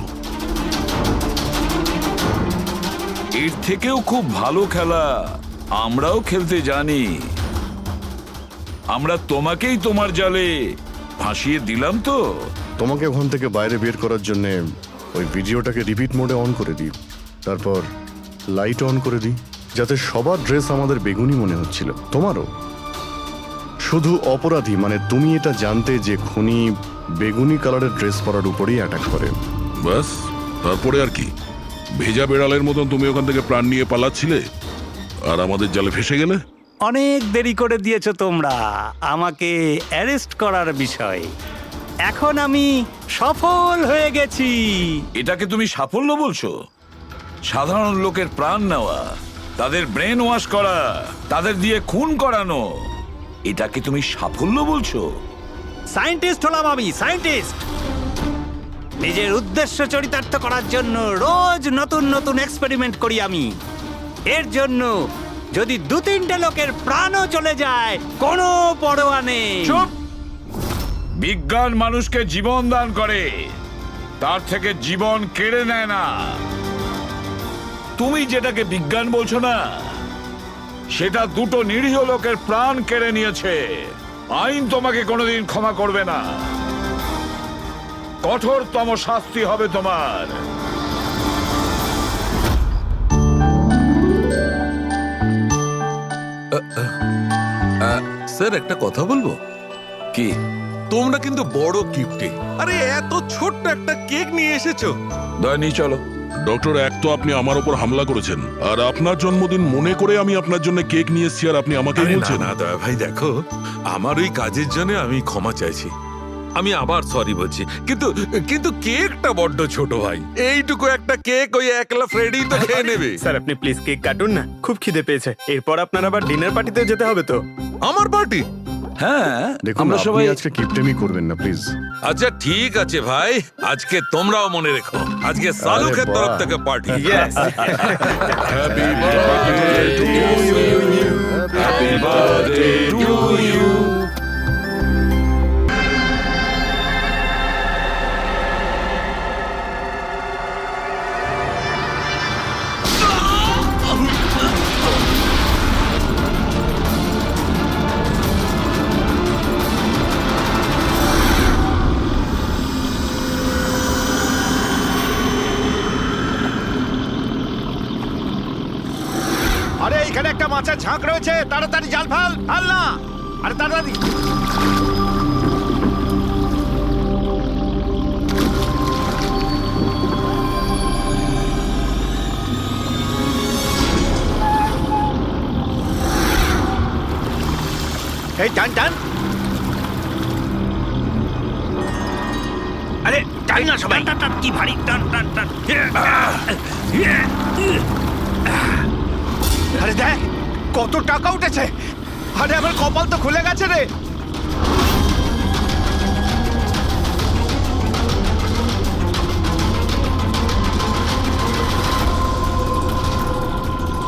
এর থেকেও খুব ভালো খেলা আমরাও খেলতে জানি। আমরা তোমাকেই তোমার জালে ফাঁসিয়ে দিলাম তো। তোমাকে ওখান থেকে বাইরে বের করার জন্য ওই ভিডিওটাকে রিপিট মোডে অন করে দিই, তারপর লাইট অন করে দিই, যাতে সবার ড্রেস আমাদের বেগুনি মনে হচ্ছিল, তোমারও। শুধু অপরাধী মানে তুমি এটা জানতে যে খুনি বেগুনি কালারের ড্রেস পরার উপরেই অ্যাটাক করে। ব্যাস, তারপরে আর কি? ভেজা বেড়ালের মতন তুমি ওখান থেকে প্রাণ নিয়ে পালাচ্ছিলে আর আমাদের জালে ফেসে গেলে। অনেক দেরি করে দিয়েছো তোমরা আমাকে অ্যারেস্ট করার বিষয়। এখন আমি সফল হয়ে গেছি। এটাকে তুমি সাফল্য বলছো? সাধারণ লোকের প্রাণ নেওয়া, তাদের ব্রেন ওয়াশ করা, তাদের দিয়ে খুন করানো, এটাকে তুমি সাফল্য বলছো? সায়েন্টিস্ট হলাম আমি, সায়েন্টিস্ট। নিজের উদ্দেশ্য চরিতার্থ করার জন্য রোজ নতুন নতুন এক্সপেরিমেন্ট করি আমি। এর জন্য যদি 2-3টে লোকের প্রাণও চলে যায় কোনো পরোয়া নেই। চুপ! বিজ্ঞান মানুষকে জীবন দান করে, তার থেকে জীবন কেড়ে নেয় না। তুমি যেটাকে বিজ্ঞান বলছো না, সেটা 2টো নিরীহ লোকের প্রাণ কেড়ে নিয়েছে। আইন তোমাকে কোনোদিন ক্ষমা করবে না। কঠোরতম শাস্তি হবে তোমার। স্যার একটা কথা বলবো কি? তোমরা কিন্তু বড় কিপ্টে। আরে এত ছোট্ট একটা কেক নিয়ে এসেছো। দয়নি চলো। ডক্টর, এক তো আপনি আমার উপর হামলা করেছেন, আর আপনার জন্মদিন মনে করে আমি আপনার জন্য কেক নিয়ে এসেছি, আর আপনি আমাকে আরে না বলছেন? না দয়া ভাই, দেখো আমার ওই কাজের জন্য আমি ক্ষমা চাইছি। আমি আবার সরি বলছি, কিন্তু কিন্তু কেকটা বড্ড ছোট ভাই। এইটুকু একটা কেক ওই একলা ফ্রেডি তো খেয়ে নেবে। স্যার আপনি প্লিজ কেক কাটুন না, খুব খিদে পেয়েছে। এরপর আপনার আবার ডিনার পার্টিতে যেতে হবে তো। আমার পার্টি? হ্যাঁ, দেখুন, আমরা আপনি সবাই আজকে কিপটেমি করবেন না প্লিজ। আচ্ছা ঠিক আছে ভাই, আজকে তোমরাও মনে রেখো, আজকে সালুকের বাহ। তরফ থেকে party. Happy birthday to you, happy birthday to you. আরে এখানে একটা মাছের ঝাঁক রয়েছে, তাড়াতাড়ি জাল ফেল। ফেল না, আরে তাড়াতাড়ি। এই টান টান। আরে টান না সবাই। টান টান, কি ভারী টান টান টান। আরে দেখ কত টাকা উঠেছে। আরে আমার কপাল তো খুলে গেছে রে।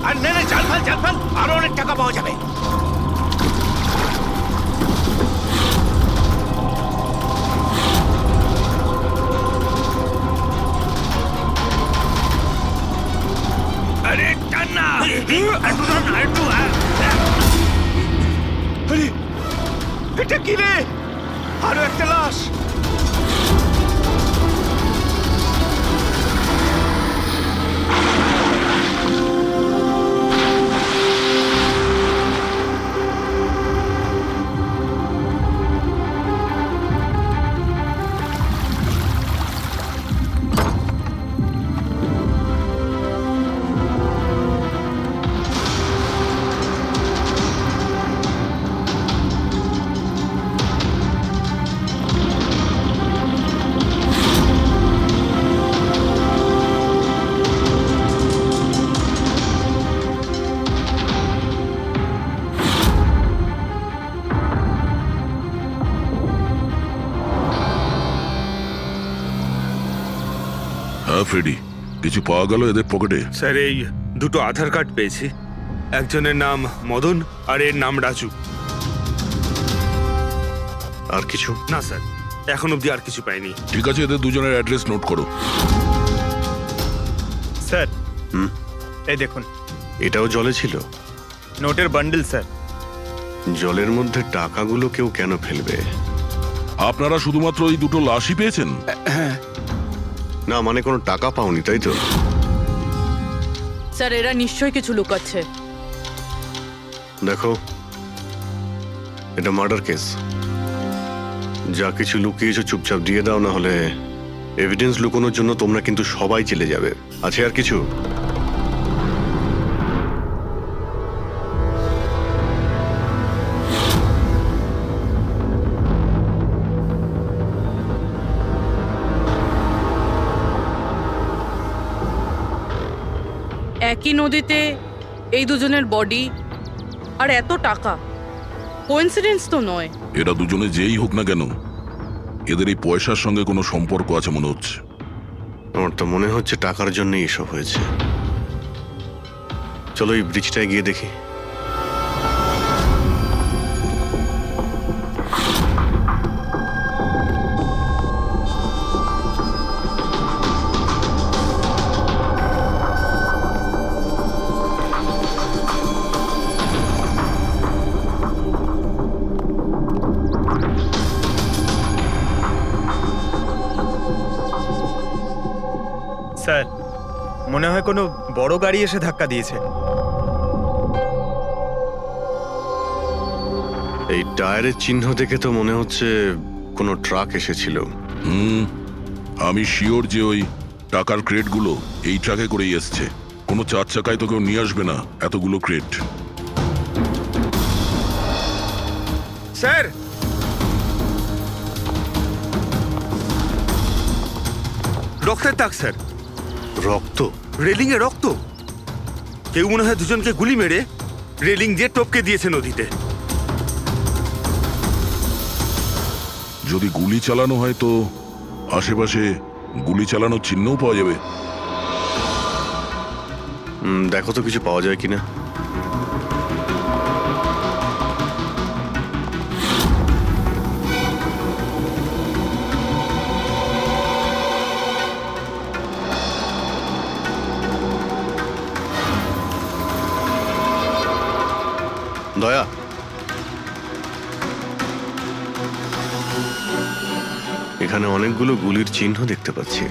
আর নে নে, জাল ফেল জাল ফেল, আরো অনেক টাকা পাওয়া যাবে। আরে এটা কি রে? আরো একটা লাশ। হ্যাঁ ফ্রেডি, কিছু পাওয়া গেল এদের পকেটে? স্যার এই দুটো আধার কার্ড পেয়েছি। একজনের নাম মদন আর এর নাম রাজু। আর কিছু না স্যার, এখন অবধি আর কিছু পাইনি। ঠিক আছে, এদের দুজনের অ্যাড্রেস নোট করো। স্যার হুম এই দেখুন, এটাও জলে ছিল? নোটের বান্ডেল স্যার। জলের মধ্যে টাকাগুলো কেউ কেন ফেলবে? আপনারা শুধুমাত্র ওই দুটো লাশই পেয়েছেন? না মানে কোনো টাকা পাওনি তাই তো? স্যার এরা নিশ্চয়ই কিছু লুকাচ্ছে। দেখো, এটা মার্ডার কেস। যা কিছু লুকিয়েছো চুপচাপ দিয়ে দাও, না হলে এভিডেন্স লুকানোর জন্য তোমরা কিন্তু সবাই চলে যাবে। আছে আর কিছু? একই নদীতে এই দুজনের বডি আর এত টাকা, কোইন্সিডেন্স তো নয়। এরা দুজনে যেই হোক না কেন, এদের এই পয়সার সঙ্গে কোনো সম্পর্ক আছে মনে হচ্ছে। আমার তো মনে হচ্ছে টাকার জন্যই এসব হয়েছে। চলো এই ব্রিজটায় গিয়ে দেখি। স্যার মনে হয় কোনো বড় গাড়ি এসে ধাক্কা দিয়েছে। এই টায়ারের চিহ্ন দেখে তো মনে হচ্ছে কোনো ট্রাক এসেছিল। আমি শিওর যে ওই টাকার ক্রেটগুলো এই ট্রাকে করেই এসছে। কোনো চার চাকায় তো কেউ নিয়ে আসবে না এতগুলো ক্রেট। স্যার রক্তের দাগ স্যার। রক্ত? রেলিং এ রক্ত। কেউ মনে হয় দুজনকে গুলি মেরে রেলিং দিয়ে টপকে দিয়েছে নদীতে। যদি গুলি চালানো হয় তো আশেপাশে গুলি চালানোর চিহ্নও পাওয়া যাবে। দেখো তো কিছু পাওয়া যায় কিনা। দয়া, এখানে অনেকগুলো গুলির চিহ্ন দেখতে পাচ্ছি।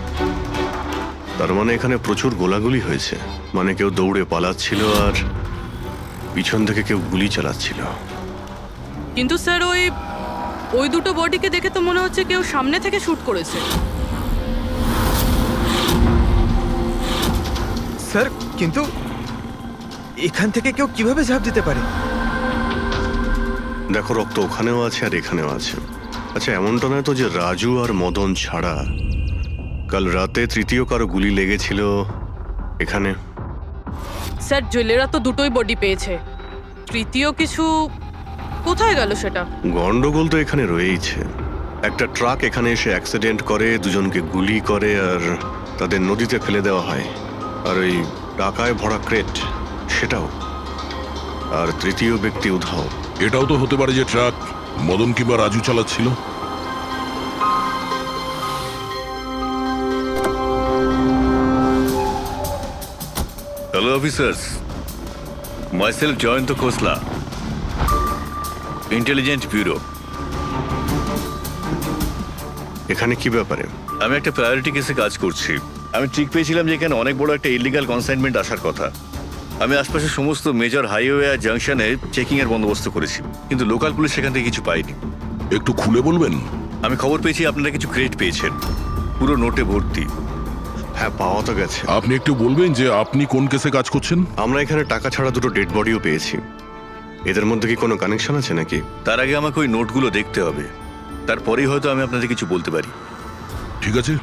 তার মানে এখানে প্রচুর গোলাগুলি হয়েছে। মানে কেউ দৌড়ে পালাচ্ছিল আর পিছন থেকে কেউ গুলি চালাচ্ছিল। কিন্তু স্যার ওই দুটো বডিকে দেখে তো মনে হচ্ছে কেউ সামনে থেকে শুট করেছে। স্যার কিন্তু এখান থেকে কেউ কিভাবে ঝাঁপ দিতে পারে? দেখো, রক্ত ওখানেও আছে আর এখানেও আছে। আচ্ছা, এমনটা নয় তো যে রাজু আর মদন ছাড়া কাল রাতে তৃতীয় কারো গুলি লেগেছিল এখানে? স্যার জেলেরা তো দুটোই বডি পেয়েছে, তৃতীয় কিছু কোথায় গেল সেটা? গন্ডগোল তো এখানে রয়েইছে। একটা ট্রাক এখানে এসে অ্যাক্সিডেন্ট করে, দুজনকে গুলি করে আর তাদের নদীতে ফেলে দেওয়া হয়। আর ওই টাকায় ভরা ক্রেট সেটাও। আর তৃতীয় ব্যক্তি উধাও। এটাও তো হতে পারে যে ট্রাক মদন কিংবা রাজু চালাচ্ছিল। হ্যালো অফিসার্স, মাইসেলফ জয়ন্ত খোসলা, ইন্টেলিজেন্স ব্যুরো। এখানে কি ব্যাপারে? আমি একটা প্রায়োরিটি কেসে কাজ করছি। আমি ঠিক পেয়েছিলাম যে এখানে অনেক বড় একটা ইলিগাল কনসাইনমেন্ট আসার কথা। আমি আশপাশের সমস্ত মেজর হাইওয়ে আর জাংশনে চেকিং এর বন্দোবস্ত করেছি, কিন্তু লোকাল পুলিশ সেখান থেকে কিছু পাইনি। একটু খুলে বলবেন? আমি খবর পেয়েছি আপনারা কিছু ক্রেট পেয়েছেন, পুরো নোটে ভর্তি। হ্যাঁ, পাওয়া তো গেছে। আপনি একটু বলবেন যে আপনি কোন কেসে কাজ করছেন? আমরা এখানে টাকা ছাড়া দুটো ডেড বডিও পেয়েছি। এদের মধ্যে কি কোনো কানেকশন আছে নাকি? তার আগে আমাকে ওই নোটগুলো দেখতে হবে, তারপরেই হয়তো আমি আপনাদের কিছু বলতে পারি। ঠিক আছে,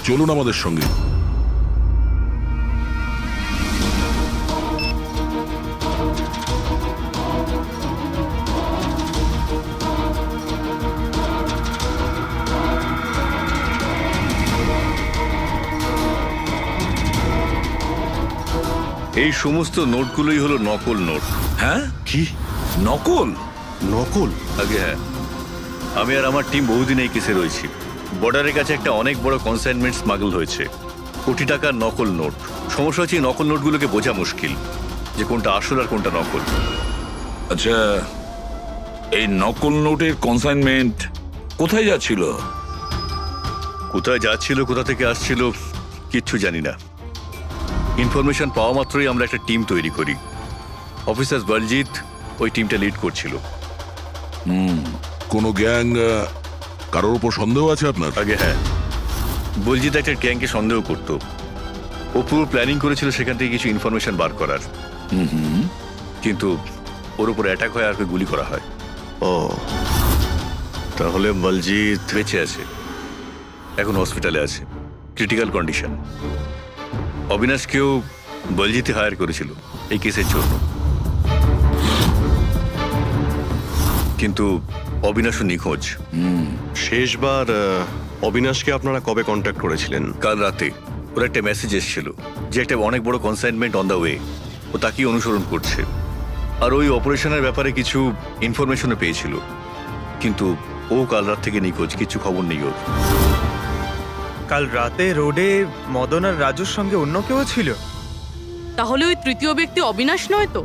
চলুন আমাদের সঙ্গে। এই সমস্ত নোটগুলোই হলো নকল নোট। হ্যাঁ? কি নকল? নকল? আগে হ্যাঁ, আমি আর আমার টিম বহুদিন এই কেসে রয়েছি। বর্ডারের কাছে একটা অনেক বড় কনসাইনমেন্ট স্মাগল হয়েছে, কোটি টাকার নকল নোট। সমস্যা হচ্ছে এই নকল নোটগুলোকে বোঝা মুশকিল যে কোনটা আসল আর কোনটা নকল। আচ্ছা, এই নকল নোটের কনসাইনমেন্ট কোথায় যাচ্ছিল? কোথায় যাচ্ছিল, কোথা থেকে আসছিল কিচ্ছু জানি না। ইনফরমেশন পাওয়া মাত্রই আমরা একটা টিম তৈরি করি। অফিসার বলজিৎ ওই টিমটা লিড করছিল। কোনো গ্যাং, কারোর উপর সন্দেহ আছে আপনার? আগে হ্যাঁ, বলজিৎ একটা গ্যাংকে সন্দেহ করত। ও পুরো প্ল্যানিং করেছিল সেখান থেকে কিছু ইনফরমেশন বার করার, কিন্তু ওর উপর অ্যাটাক হয় আর ওকে গুলি করা হয়। ও, তাহলে বলজিৎ বেঁচে আছে, এখন হসপিটালে আছে, ক্রিটিক্যাল কন্ডিশন। অবিনাশকেও বলজিৎই হায়ার করেছিল এই কেসের জন্য, কিন্তু অবিনাশও নিখোঁজ। শেষবার অবিনাশকে আপনারা কবে কন্ট্যাক্ট করেছিলেন? কাল রাতে ওর একটা মেসেজ এসেছিল যে একটা অনেক বড় কনসাইনমেন্ট অন দ্য ওয়ে, ও তাকেই অনুসরণ করছে। আর ওই অপারেশনের ব্যাপারে কিছু ইনফরমেশনও পেয়েছিল, কিন্তু ও কাল রাত থেকে নিখোঁজ, কিছু খবর নেই ওর। কাল রাতে রোডে মদন আর রাজুর সঙ্গে অন্য কেউ ছিল? তাহলে ওই তৃতীয় ব্যক্তি অবিনাশ নয় তো?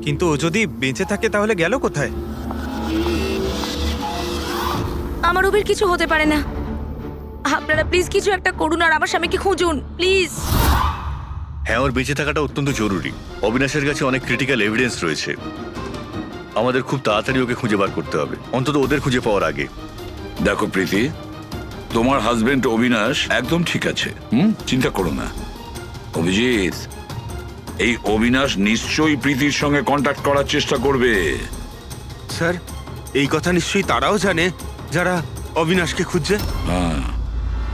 কিন্তু ও যদি বেঁচে থাকে তাহলে গেল কোথায়? আমার ওবের কিছু হতে পারে না। আপনারা প্লিজ কিছু একটা করুন আর আমার স্বামীকে খুঁজুন প্লিজ। হ্যাঁ, ওর বেঁচে থাকাটা অত্যন্ত জরুরি। অবিনাশের কাছে অনেক ক্রিটিক্যাল এভিডেন্স রয়েছে, আমাদের খুব তাড়াতাড়ি ওকে খুঁজে বার করতে হবে, অন্তত ওদের খুঁজে পাওয়ার আগে। দেখো প্রীতি, তোমার হাজবেন্ড অবিনাশ একদম ঠিক আছে, চিন্তা করো না। অভিজিৎ, এই অবিনাশ নিশ্চয়ই প্রীতির সঙ্গে কন্ট্যাক্ট করার চেষ্টা করবে। স্যার, এই কথা নিশ্চয়ই তারাও জানে যারা অবিনাশকে খুঁজছে। হ্যাঁ,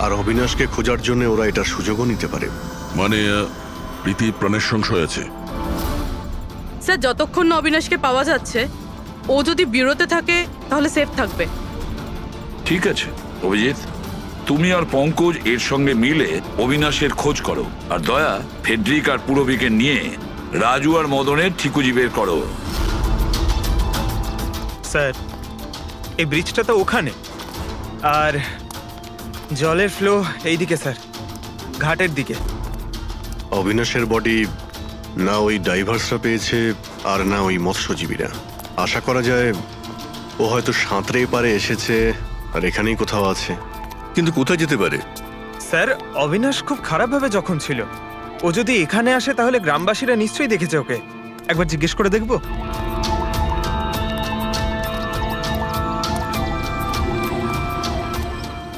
আর অবিনাশকে খোঁজার জন্য ওরা এটার সুযোগও নিতে পারে। মানে প্রীতি প্রাণের সংশয় আছে। স্যার, যতক্ষণ না অবিনাশকে পাওয়া যাচ্ছে, ও যদি বিরতে থাকে তাহলে সেফ থাকবে। ঠিক আছে অভিজিৎ, তুমি আর পঙ্কজ এর সঙ্গে মিলে অবিনাশের খোঁজ করো, আর দয়া ফেডরিক আর পুরবিকে নিয়ে রাজু আর মদনের ঠিকুজি বের করো। স্যার, এই ব্রিজটা তো ওখানে, আর জলের ফ্লো এইদিকে স্যার, ঘাটের দিকে। অবিনাশের বডি না ওই ডাইভার্সরা পেয়েছে আর না ওই মৎস্যজীবীরা। আশা করা যায় ও হয়তো সাঁতরে পারে এসেছে আর এখানেই কোথাও আছে। কিন্তু কোথায় যেতে পারে? স্যার, অবিনাশ খুব খারাপভাবে যখন ছিল, ও যদি এখানে আসে তাহলে গ্রামবাসীরা নিশ্চয়ই দেখেছে ওকে। একবার জিজ্ঞেস করে দেখবো?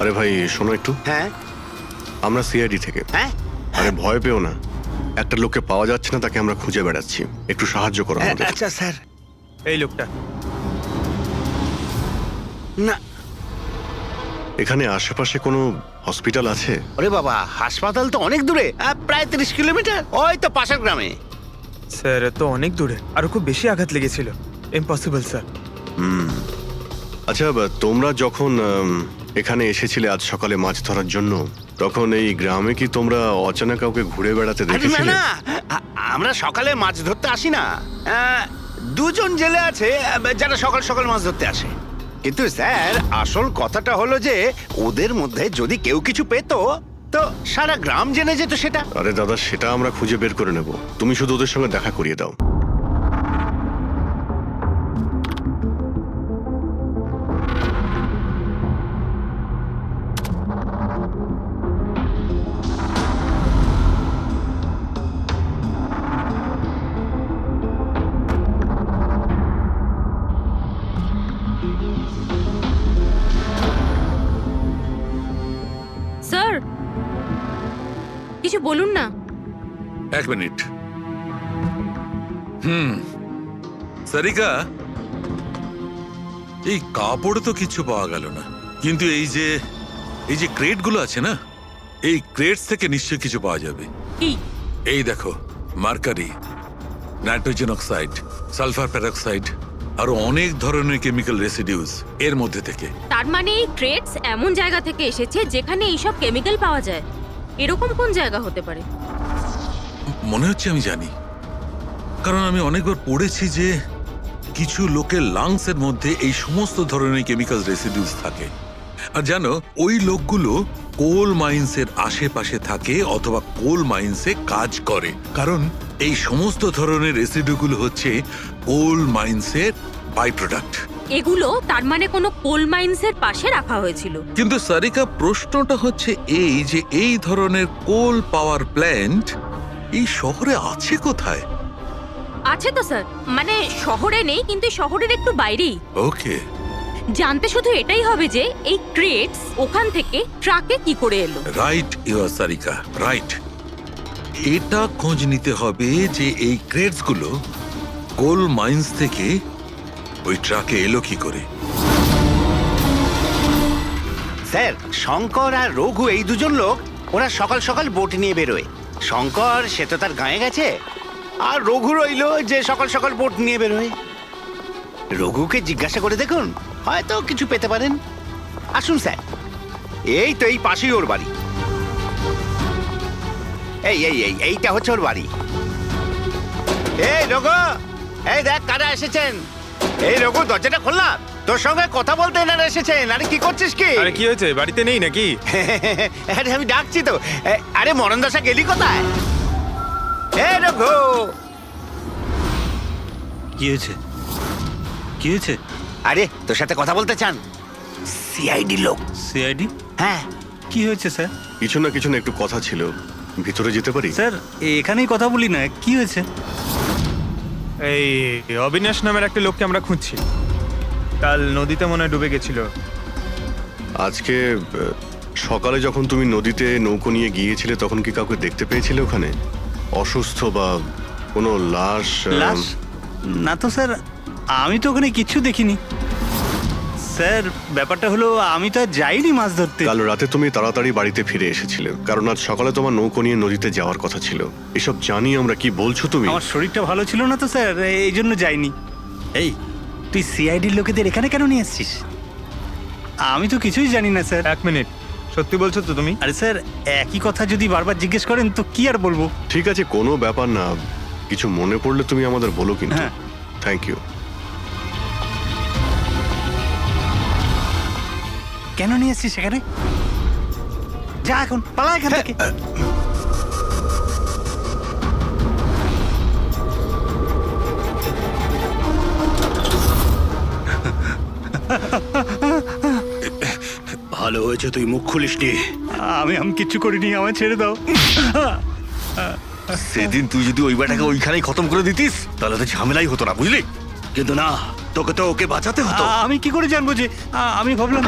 আরে ভাই শোনো একটু। হ্যাঁ, আমরা সিআইডি থেকে। হ্যাঁ, আরে ভয় পেও না, একটা লোককে পাওয়া যাচ্ছে না, তাকে আমরা খুঁজে বেড়াচ্ছি, একটু সাহায্য করো আমাদের। আচ্ছা স্যার। এই লোকটা না, এখানে আশেপাশে কোনো হসপিটাল আছে? ওরে বাবা, হাসপাতাল তো অনেক দূরে, প্রায় 30 কিলোমিটার, ওই তো পাশের গ্রামে। স্যার, তো অনেক দূরে, আরো খুব বেশি আঘাত লেগেছিল। Impossible sir. আচ্ছা, তোমরা যখন এখানে এসেছিলে আজ সকালে মাছ ধরার জন্য, তখন এই গ্রামে কি তোমরা অচেনা কাউকে ঘুরে বেড়াতে আরে না দেখেছিলে? না, আমরা সকালে মাছ ধরতে আসি না। দুজন জেলে আছে যারা সকাল সকাল মাছ ধরতে আসে। কিন্তু স্যার, আসল কথাটা হলো যে ওদের মধ্যে যদি কেউ কিছু পেতো তো সারা গ্রাম জেনে যেত সেটা। আরে দাদা, সেটা আমরা খুঁজে বের করে নেব, তুমি শুধু ওদের সঙ্গে দেখা করিয়ে দাও। স্যার, কিছু বলুন না। এক মিনিট। সারিকা, এই কাপড়ে তো কিছু পাওয়া গেল না, কিন্তু এই যে ক্রেট গুলো আছে না, এই ক্রেটস থেকে নিশ্চয়ই কিছু পাওয়া যাবে। কি? এই দেখো, mercury, nitrogen oxide, sulphur peroxide, আরো অনেক ধরনের কেমিক্যাল রেসিডিউস এর মধ্যে থেকে। তার মানে এই ট্রেডস এমন জায়গা থেকে এসেছে যেখানে এইসব কেমিক্যাল পাওয়া যায়। এরকম কোন জায়গা হতে পারে? মনে হচ্ছে আমি জানি, কারণ আমি অনেকবার পড়েছি যে কিছু লোকের লাংস এর মধ্যে এই সমস্ত ধরনের কেমিক্যাল রেসিডিউস থাকে। আর জানো, ওই লোকগুলো কোল মাইন্সের আশেপাশে থাকে অথবা কোল মাইন্সে কাজ করে, কারণ এই সমস্ত ধরনের রেসিডিউগুলো হচ্ছে কোল মাইন্সের বাই প্রোডাক্ট। এগুলো তার মানে কোনো কোল মাইন্সের পাশে রাখা হয়েছিল। কিন্তু সারিকা, প্রশ্নটা হচ্ছে এই যে এই ধরনের কোল পাওয়ার প্ল্যান্ট এই শহরে আছে কোথায়? আছে তো স্যার, মানে শহরে নেই, কিন্তু শহরের একটু বাইরেই। ওকে, জানতে শুধু এটাই হবে যে এই ক্রেটস ওখান থেকে ট্রাকে কি করে এলো। Right your Sarika, right. এটা খোঁজ নিতে হবে যে এই ক্রেটস গুলো কোল মাইন্স থেকে ওই ট্রাকে এলো কি করে। স্যার, শঙ্কর আর রঘু এই দুজন লোক, ওরা সকাল সকাল বোট নিয়ে বেরোয়। শঙ্কর সে তো তার গায়ে গেছে, আর রঘু রইলো যে সকাল সকাল বোট নিয়ে বেরোয়। রঘুকে জিজ্ঞাসা করে দেখুন, হয়তো কিছু পেতে পারেন। আসুন স্যার, এই তো এই পাশেই ওর বাড়ি। এইটা হচ্ছে ওর বাড়ি। এই রঘু, এই দেখ কারা এসেছেন। এই রঘু, দরজাটা খোলা, তোর সঙ্গে কথা বলতে এনারা এসেছেন। আরে কি করছিস কি? আরে কি হয়েছে, বাড়িতে নেই নাকি? আরে আমি ডাকছি তো। আরে মরণ দশা গেলি কোথায়? এ রঘু, কি হয়েছে? কি হয়েছে? আরে তোর সাথে কথা বলতে চান সিআইডি লোক। সিআইডি? হ্যাঁ। কি হয়েছে স্যার? কিছু না একটু কথা ছিল, ভিতরে যেতে পারি? স্যার, এখানেই কথা বলি না, কি হয়েছে? এই অবিনাশ নামের একটা লোককে আমরা খুঁজছি। কাল নদীতে মনে হয় ডুবে গেছিল। আজকে সকালে যখন তুমি নদীতে নৌকো নিয়ে গিয়েছিলে, তখন কি কাউকে দেখতে পেয়েছিলে ওখানে অসুস্থ বা কোনো লাশ? লাশ? না তো স্যার, আমি তো ওখানে কিচ্ছু দেখিনি। স্যার, ব্যাপারটা হলো আমি তো আর যাইনি মাছ ধরতে। কাল রাতে তুমি তাড়াতাড়ি বাড়িতে ফিরে এসেছিলে, কারণ আজ সকালে তোমার নৌকো নিয়ে নদীতে যাওয়ার কথা ছিল। এসব জানি আমরা, কি বলছো তুমি? আমার শরীরটা ভালো ছিল না তো স্যার, এই জন্য যাইনি। এই, তুই সিআইডির লোকেদের এখানে কেন নিয়ে এসছিস? আমি তো কিছুই জানি না স্যার। এক মিনিট, সত্যি বলছো তো তুমি? আরে স্যার, একই কথা যদি বারবার জিজ্ঞেস করেন তো কি আর বলবো। ঠিক আছে, কোনো ব্যাপার না, কিছু মনে পড়লে তুমি আমাদের বলো কিন্তু। হ্যাঁ। Thank you. কেন নিয়ে এসছিস সেখানে? যা এখন, পালা এখান থেকে। ভালো হয়েছে তুই মুখ খুলিসনি। আমি কিচ্ছু করিনি, আমায় ছেড়ে দাও। সেদিন তুই যদি ওই বেটাকে ওইখানেই খতম করে দিতিস, তাহলে তো ঝামেলাই হতো না, বুঝলি? কিন্তু না, তোকে তো ওকে বাঁচাতে হতো। আমি কি করে জানবো যে? আমি ভাবলাম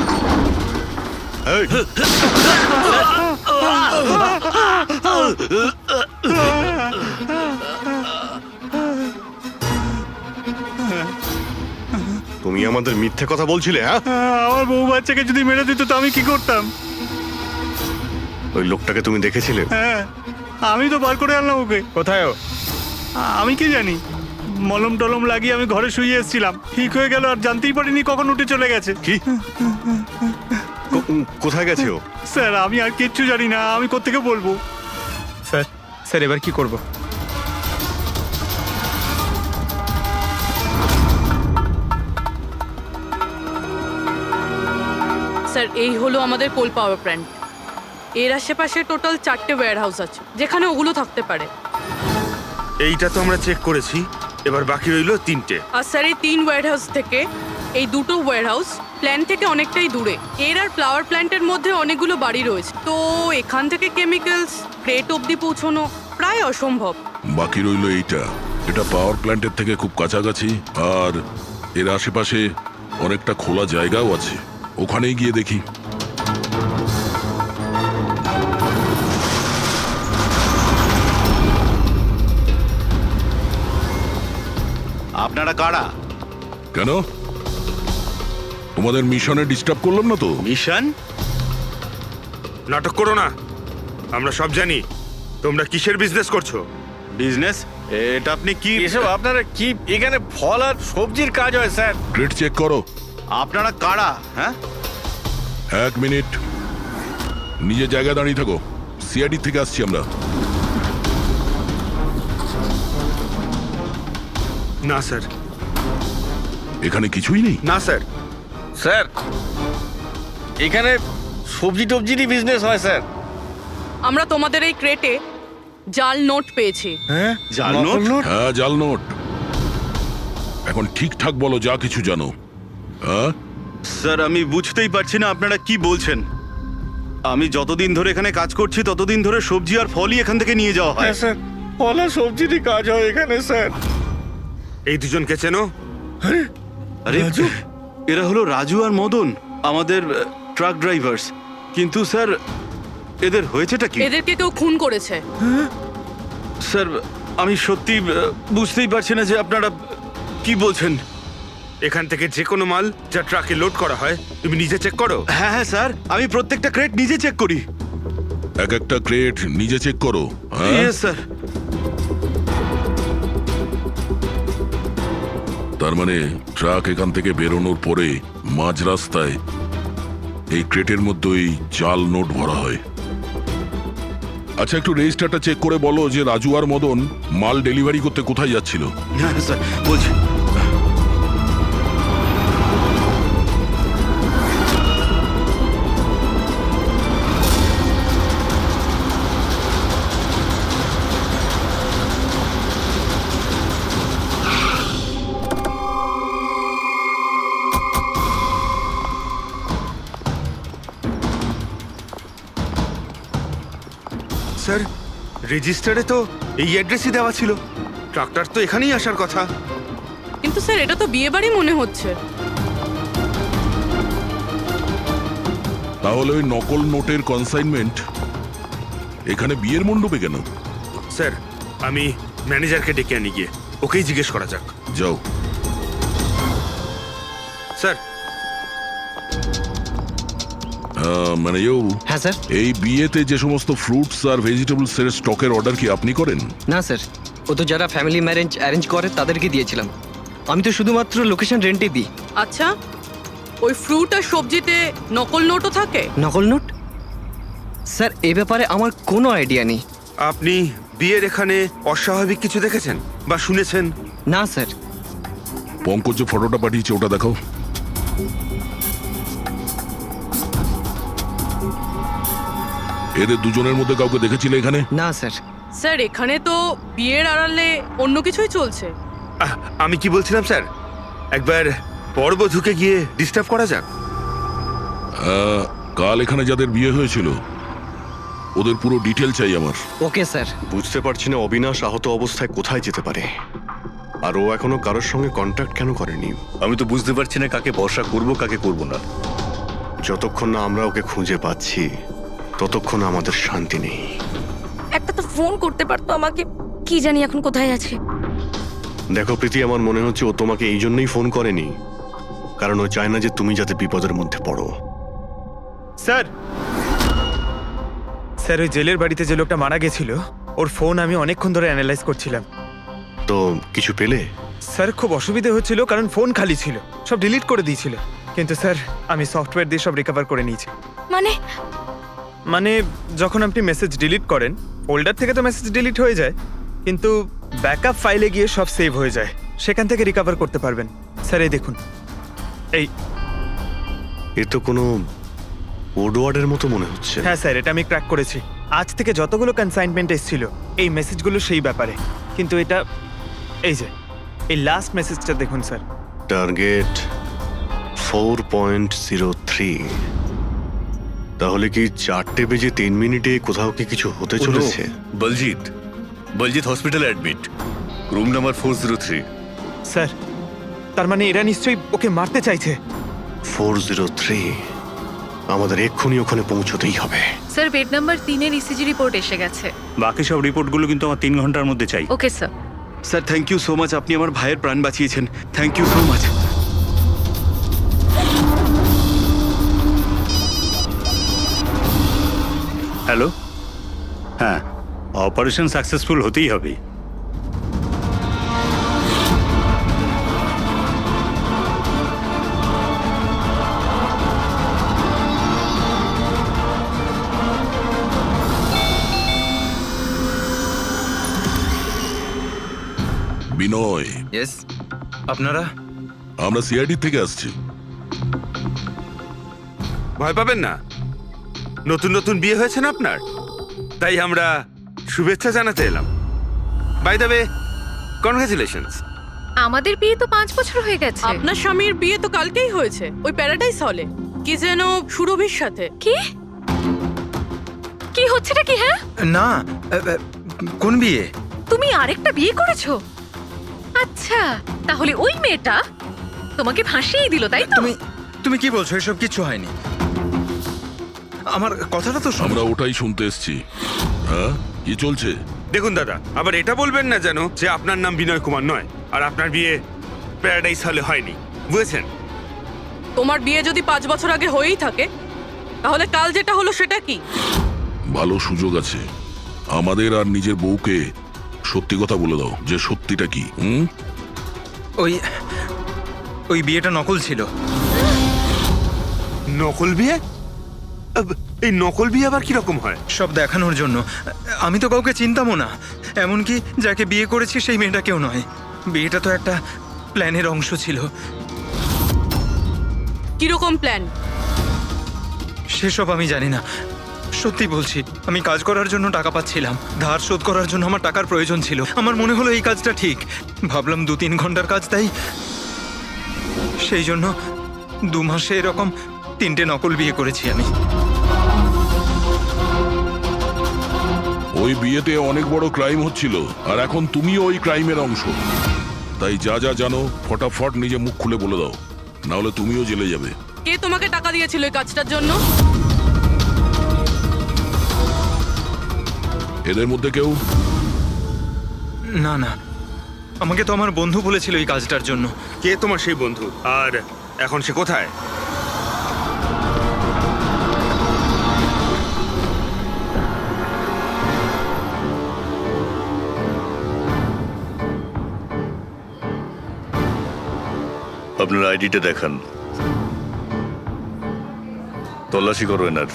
তুমি আমাদের মিথ্যে কথা বলছিলে? হ্যাঁ, আমার বউ বাচ্চাকে যদি মেরে দিত তো আমি কি করতাম? ওই লোকটাকে তুমি দেখেছিলে? হ্যাঁ, আমি তো বার করে আনলাম ওকে। কোথায় ও? আমি কি জানি, মলম টলম লাগিয়ে আমি ঘরে শুয়ে এসেছিলাম, ঠিক হয়ে গেল, আর জানতেই পারিনি কখন উঠে চলে গেছে। কি? কোথায় গেছে ও? স্যার, আমি আর কিচ্ছু জানি না, আমি কোত্থেকে বলবো? স্যার এবার কি করব? স্যার, এই হলো আমাদের কোল পাওয়ার প্ল্যান্ট। এর আশেপাশে টোটাল 4টে ওয়্যার হাউস আছে যেখানে ওগুলো থাকতে পারে। এইটা তো আমরা চেক করেছি, এবার বাকি রইলো 3টে। আর স্যার এই 3 ওয়্যার হাউস থেকে এই 2টো ওয়্যার হাউস প্ল্যান্ট থেকে অনেকটাই দূরে। এর আর ফ্লাওয়ার প্ল্যান্টের মধ্যে অনেকগুলো বাড়ি রয়েছে, তো এখান থেকে কেমিক্যালস ক্রেট অবধি পৌঁছানো প্রায় অসম্ভব। বাকি রইল এইটা, এটা পাওয়ার প্ল্যান্টের থেকে খুব কাছাকাছি, আর এর আশেপাশে অনেকটা খোলা জায়গাও আছে, ওখানেই গিয়ে দেখি। আপনারা কারা? কেন, তোমাদের মিশনে ডিস্টার্ব করলাম না তো? মিশন? নাটক করো না, আমরা সব জানি তোমরা কিসের বিজনেস করছো। বিজনেস? এটা আপনি কি এসব আপনারা কি, এখানে ফল আর সবজির কাজ হয় স্যার। গ্রেড চেক করো। আপনারা কারা? হ্যাঁ, 1 মিনিট, নিজের জায়গায় দাঁড়িয়ে থাকো। সিআইডি থেকে আসছি আমরা। না স্যার। এখানে কিছুই নেই? না স্যার। স্যার এখানে সবজি টবজিরই বিজনেস হয় স্যার। আমরা তোমাদের এই ক্রেটে জাল নোট পেয়েছি। হ্যাঁ, জাল নোট? হ্যাঁ, জাল নোট। এখন ঠিকঠাক বলো যা কিছু জানো। হ্যাঁ স্যার, আমি বুঝতেই পারছি না আপনারা কি বলছেন। আমি যতদিন ধরে এখানে কাজ করছি ততদিন ধরে সবজি আর ফলই এখান থেকে নিয়ে যাওয়া হয়। স্যার, ফল আর সবজিরই কাজ হয় এখানে স্যার। এই দুজনকে চেনো? আরে এরা হলো রাজু আর মদন, আমাদের ট্রাক ড্রাইভার্স। কিন্তু স্যার, এদের হয়েছেটা কি? এদেরকে কেউ খুন করেছে। স্যার, আমি সত্যি বুঝতেই পারছি না যে আপনারা কি বলছেন। এখান থেকে যে কোনো মাল যা ট্রাকে লোড করা হয় তুমি নিজে চেক করো। হ্যাঁ হ্যাঁ স্যার, আমি প্রত্যেকটা ক্রেট নিজে চেক করি। এক একটা ক্রেট নিজে চেক করো? হ্যাঁ ইয়েস স্যার। তার মানে ট্রাক এখান থেকে বেরোনোর পরে মাঝ রাস্তায় এই ক্রেটের মধ্যেই জাল নোট ভরা হয়। আচ্ছা, একটু রেজিস্টারটা চেক করে বলো যে রাজু আর মদন মাল ডেলিভারি করতে কোথায় যাচ্ছিল। হ্যাঁ স্যার, বলছি। স্যার, রেজিস্টারে তো এই অ্যাড্রেসই দেওয়া ছিল। ট্রাক্টর তো এখানেই আসার কথা। কিন্তু স্যার, এটা তো বিয়ে বাড়ি মনে হচ্ছে। তাহলে ওই নকল নোটের কনসাইনমেন্ট এখানে বিয়ের মণ্ডপে কেন? স্যার, আমি ম্যানেজারকে ডেকে আনি, গিয়ে ওকেই জিজ্ঞেস করা যাক। যাও। স্যার। মানে হ্যাঁ স্যার। এই বিয়েতে যে সমস্ত ফ্রুটস আর ভেজিটেবলস এর স্টকের অর্ডার কি আপনি করেন? না স্যার, ও তো যারা ফ্যামিলি ম্যারেজ অ্যারেঞ্জ করে তাদেরকে দিয়েছিলাম। আমি তো শুধুমাত্র লোকেশন রেন্টে দিই। আচ্ছা, ওই ফ্রুট আর সবজিতে নকল নোটও থাকে? নকল নোট? স্যার, এই ব্যাপারে আমার কোনো আইডিয়া নেই। আপনি বিয়ের এখানে অস্বাভাবিক কিছু দেখেছেন বা শুনেছেন? না স্যার। পঙ্কজ যে ফটোটা পাঠিয়েছে ওটা দেখাও। এদের দুজনের মধ্যে কাউকে দেখেছিলে এখানে? না স্যার। স্যার, এখানে তো বিয়ের আড়ালে অন্য কিছুই চলছে। আমি কি বলছিলাম স্যার, একবার বরবধূকে গিয়ে ডিস্টার্ব করা যাক। কাল এখানে যাদের বিয়ে হয়েছিল ওদের পুরো ডিটেল চাই আমার। Okay sir. বুঝতে পারছি না অবিনাশ আহত অবস্থায় কোথায় যেতে পারে, আর ও এখনো কারোর সঙ্গে কন্ট্যাক্ট কেন করেনি। আমি তো বুঝতে পারছি না কাকে ভরসা করব কাকে করব না। যতক্ষণ না আমরা ওকে খুঁজে পাচ্ছি ততক্ষণ আমাদের শান্তি নেই। একটা তো ফোন করতে পারতো আমাকে, কি জানি এখন কোথায় আছে। দেখো প্রীতি, আমার মনে হচ্ছে ও তোমাকে এই জন্যই ফোন করেনি, কারণ ও চায় না যে তুমি যাতে বিপদের মধ্যে পড়ো। স্যার, স্যার ওই জেলের বাড়িতে যে লোকটা মারা গেছিল ওর ফোন আমি অনেকক্ষণ ধরে অ্যানালাইজ করছিলাম। তো কিছু পেলে? স্যার, খুব অসুবিধা হচ্ছিল কারণ ফোন খালি ছিল, সব ডিলিট করে দিয়েছিল। কিন্তু স্যার, আমি সফটওয়্যার দিয়ে সব রিকভার করে নিয়েছি। মানে যখন আপনি মেসেজ ডিলিট করেন ফোল্ডার থেকে তো মেসেজ ডিলিট হয়ে যায়, কিন্তু ব্যাকআপ ফাইলে গিয়ে সব সেভ হয়ে যায়, সেখান থেকে রিকভার করতে পারবেন। স্যার এই দেখুন, এই এ তো কোনো ওডওয়ার্ডের মতো মনে হচ্ছে। হ্যাঁ স্যার, এটা আমি ক্র্যাক করেছি। আজ থেকে যতগুলো কনসাইনমেন্ট এসেছিল এই মেসেজগুলো সেই ব্যাপারে, কিন্তু এটা এই যে এই লাস্ট মেসেজটা দেখুন স্যার। টার্গেট 4.03। তাহলে কি 4:03 কোথাও কি কিছু হতে চলেছে? বলজিৎ হসপিটালে অ্যাডমিট, রুম নাম্বার 403। স্যার, তার মানে এরা নিশ্চয়ই ওকে মারতে চাইছে। 403, আমাদের এক্ষুনি ওখানে পৌঁছতেই হবে। স্যার, বেড নাম্বার 3-এর ইসিজি রিপোর্ট এসে গেছে। বাকি সব রিপোর্টগুলো কিন্তু আমার 3 ঘন্টার মধ্যে চাই। Okay sir. Sir thank you so much, আপনি আমার ভাইয়ের প্রাণ বাঁচিয়েছেন। Thank you so much. Hello, হ্যাঁ, অপারেশন সাকসেসফুল হতেই হবে। বিনয়, ইয়েস, আপনারা? আমরা সিআইডি থেকে আসছি। ভয় পাবেন না, নতুন নতুন বিয়ে হয়েছে না আপনার, তাই আমরা শুভেচ্ছা জানাতে এলাম। By the way, congratulations. আমাদের বিয়ে তো 5 বছর হয়ে গেছে। আপনার স্বামীর বিয়ে তো কালকেই হয়েছে, ওই প্যারাডাইস হলে, কি যেন সুরভির সাথে। কি কি হচ্ছেটা কি? হ্যাঁ, না, কোন বিয়ে? তুমি আরেকটা বিয়ে করেছো? আচ্ছা, তাহলে ওই মেয়েটা তোমাকে ফাঁসিয়ে দিল, তাই তো? তুমি কি বলছো? এসব কিছু হয়নি। আমার কথাটা তো শোনো। আমরা ওটাই শুনতে এসেছি। হ্যাঁ, কি চলছে? দেখুন দাদা, আবার এটা বলবেন না যেন যে আপনার নাম বিনয় কুমার নয় আর আপনার বিয়ে প্যারাডাইস হলে হয়নি, বুঝেছেন? তোমার বিয়ে যদি 5 বছর আগে হয়েই থাকে, তাহলে কাল যেটা হলো সেটা কি? ভালো সুযোগ আছে, আমাদের আর নিজের বউকে সত্যি কথা বলে দাও যে সত্যিটা কি। ওই বিয়েটা নকল ছিল। নকল বিয়ে? এই নকল বিয়ে আবার কিরকম হয়? সব দেখানোর জন্য। আমি তো কাউকে চিনতামও না, এমনকি যাকে বিয়ে করেছি সেই মেয়েটাকেও নয়। বিয়েটা তো একটা প্ল্যানের অংশ ছিল। কিরকম প্ল্যান? সেসব আমি জানি না, সত্যি বলছি। আমি কাজ করার জন্য টাকা পাচ্ছিলাম, ধার শোধ করার জন্য আমার টাকার প্রয়োজন ছিল। আমার মনে হলো এই কাজটা ঠিক, ভাবলাম 2-3 ঘন্টার কাজ, তাই সেই জন্য 2 মাসে এরকম 3টে নকল বিয়ে করেছি আমি। ওই বিয়েতে অনেক বড় ক্রাইম হচ্ছিল, আর এখন তুমিও ওই ক্রাইমের অংশ। তাই যা যা জানো ফটাফট নিজে মুখ খুলে বলে দাও, না হলে তুমিও জেলে যাবে। কে তোমাকে টাকা দিয়েছিল এই কাজটার জন্য? এদের মধ্যে কেউ? না না, আমাকে তো আমার বন্ধু বলেছিল এই কাজটার জন্য। কে তোমার সেই বন্ধু, আর এখন সে কোথায়? আপনার আইডিটা দেখান, তল্লাশি করো এনার।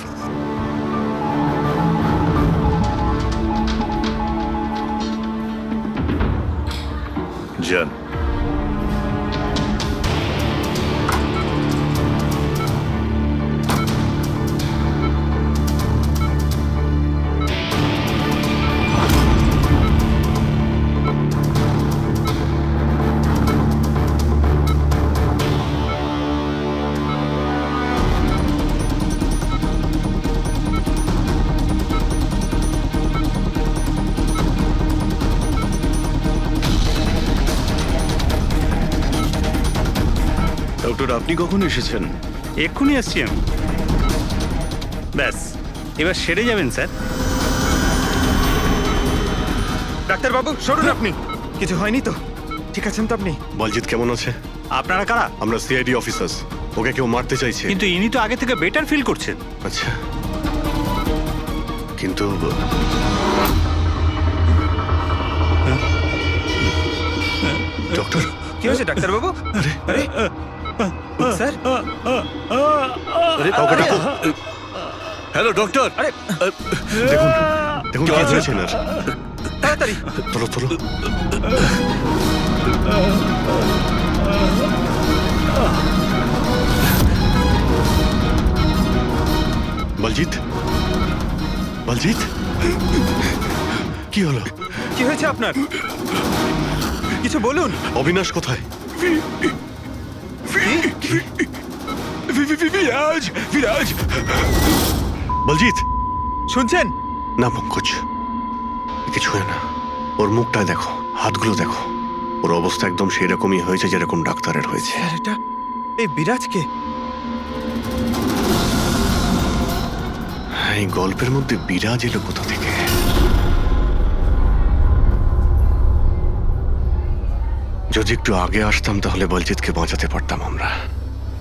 যান। ডক্টর, আপনি কখন এসেছেন? এক্ষুনি আসছি আমি। ব্যাস, এবার সেরে যাবেন স্যার। ডাক্তারবাবু সরুন আপনি। কিছু হয়নি তো? ঠিক আছেন তো আপনি? বলজিৎ কেমন আছে? আপনারা কারা? আমরা সিআইডি অফিসার্স। ওকে কেউ মারতে চাইছে। কিন্তু ইনি তো আগে থেকে বেটার ফিল করছেন। আচ্ছা, কিন্তু ডক্টর, কি হয়েছে ডাক্তারবাবু? আরে স্যার, হ্যালো ডক্টর। আরে দেখুন দেখুন কি হয়েছে না। তাড়াতাড়ি তোলো তোলো। বলজিৎ, বলজিৎ, কি হলো? কি হয়েছে আপনার? কিছু বলুন। অবিনাশ কোথায়? বিরাজ, বিরাজ, বলজিৎ, শুনছেন? না পঙ্কজ, একে ছুঁয়ে না। ওর মুখটায় দেখো, হাতগুলো দেখো। ওর অবস্থা একদম সেই রকমই হয়েছে যেরকম ডাক্তারের হয়েছে। স্যার, এটা এই বিরাজকে? এই গল্পের মধ্যে বিরাজ এলো কোথা থেকে? যদি একটু আগে আসতাম তাহলে বলজিৎকে বাঁচাতে পারতাম আমরা।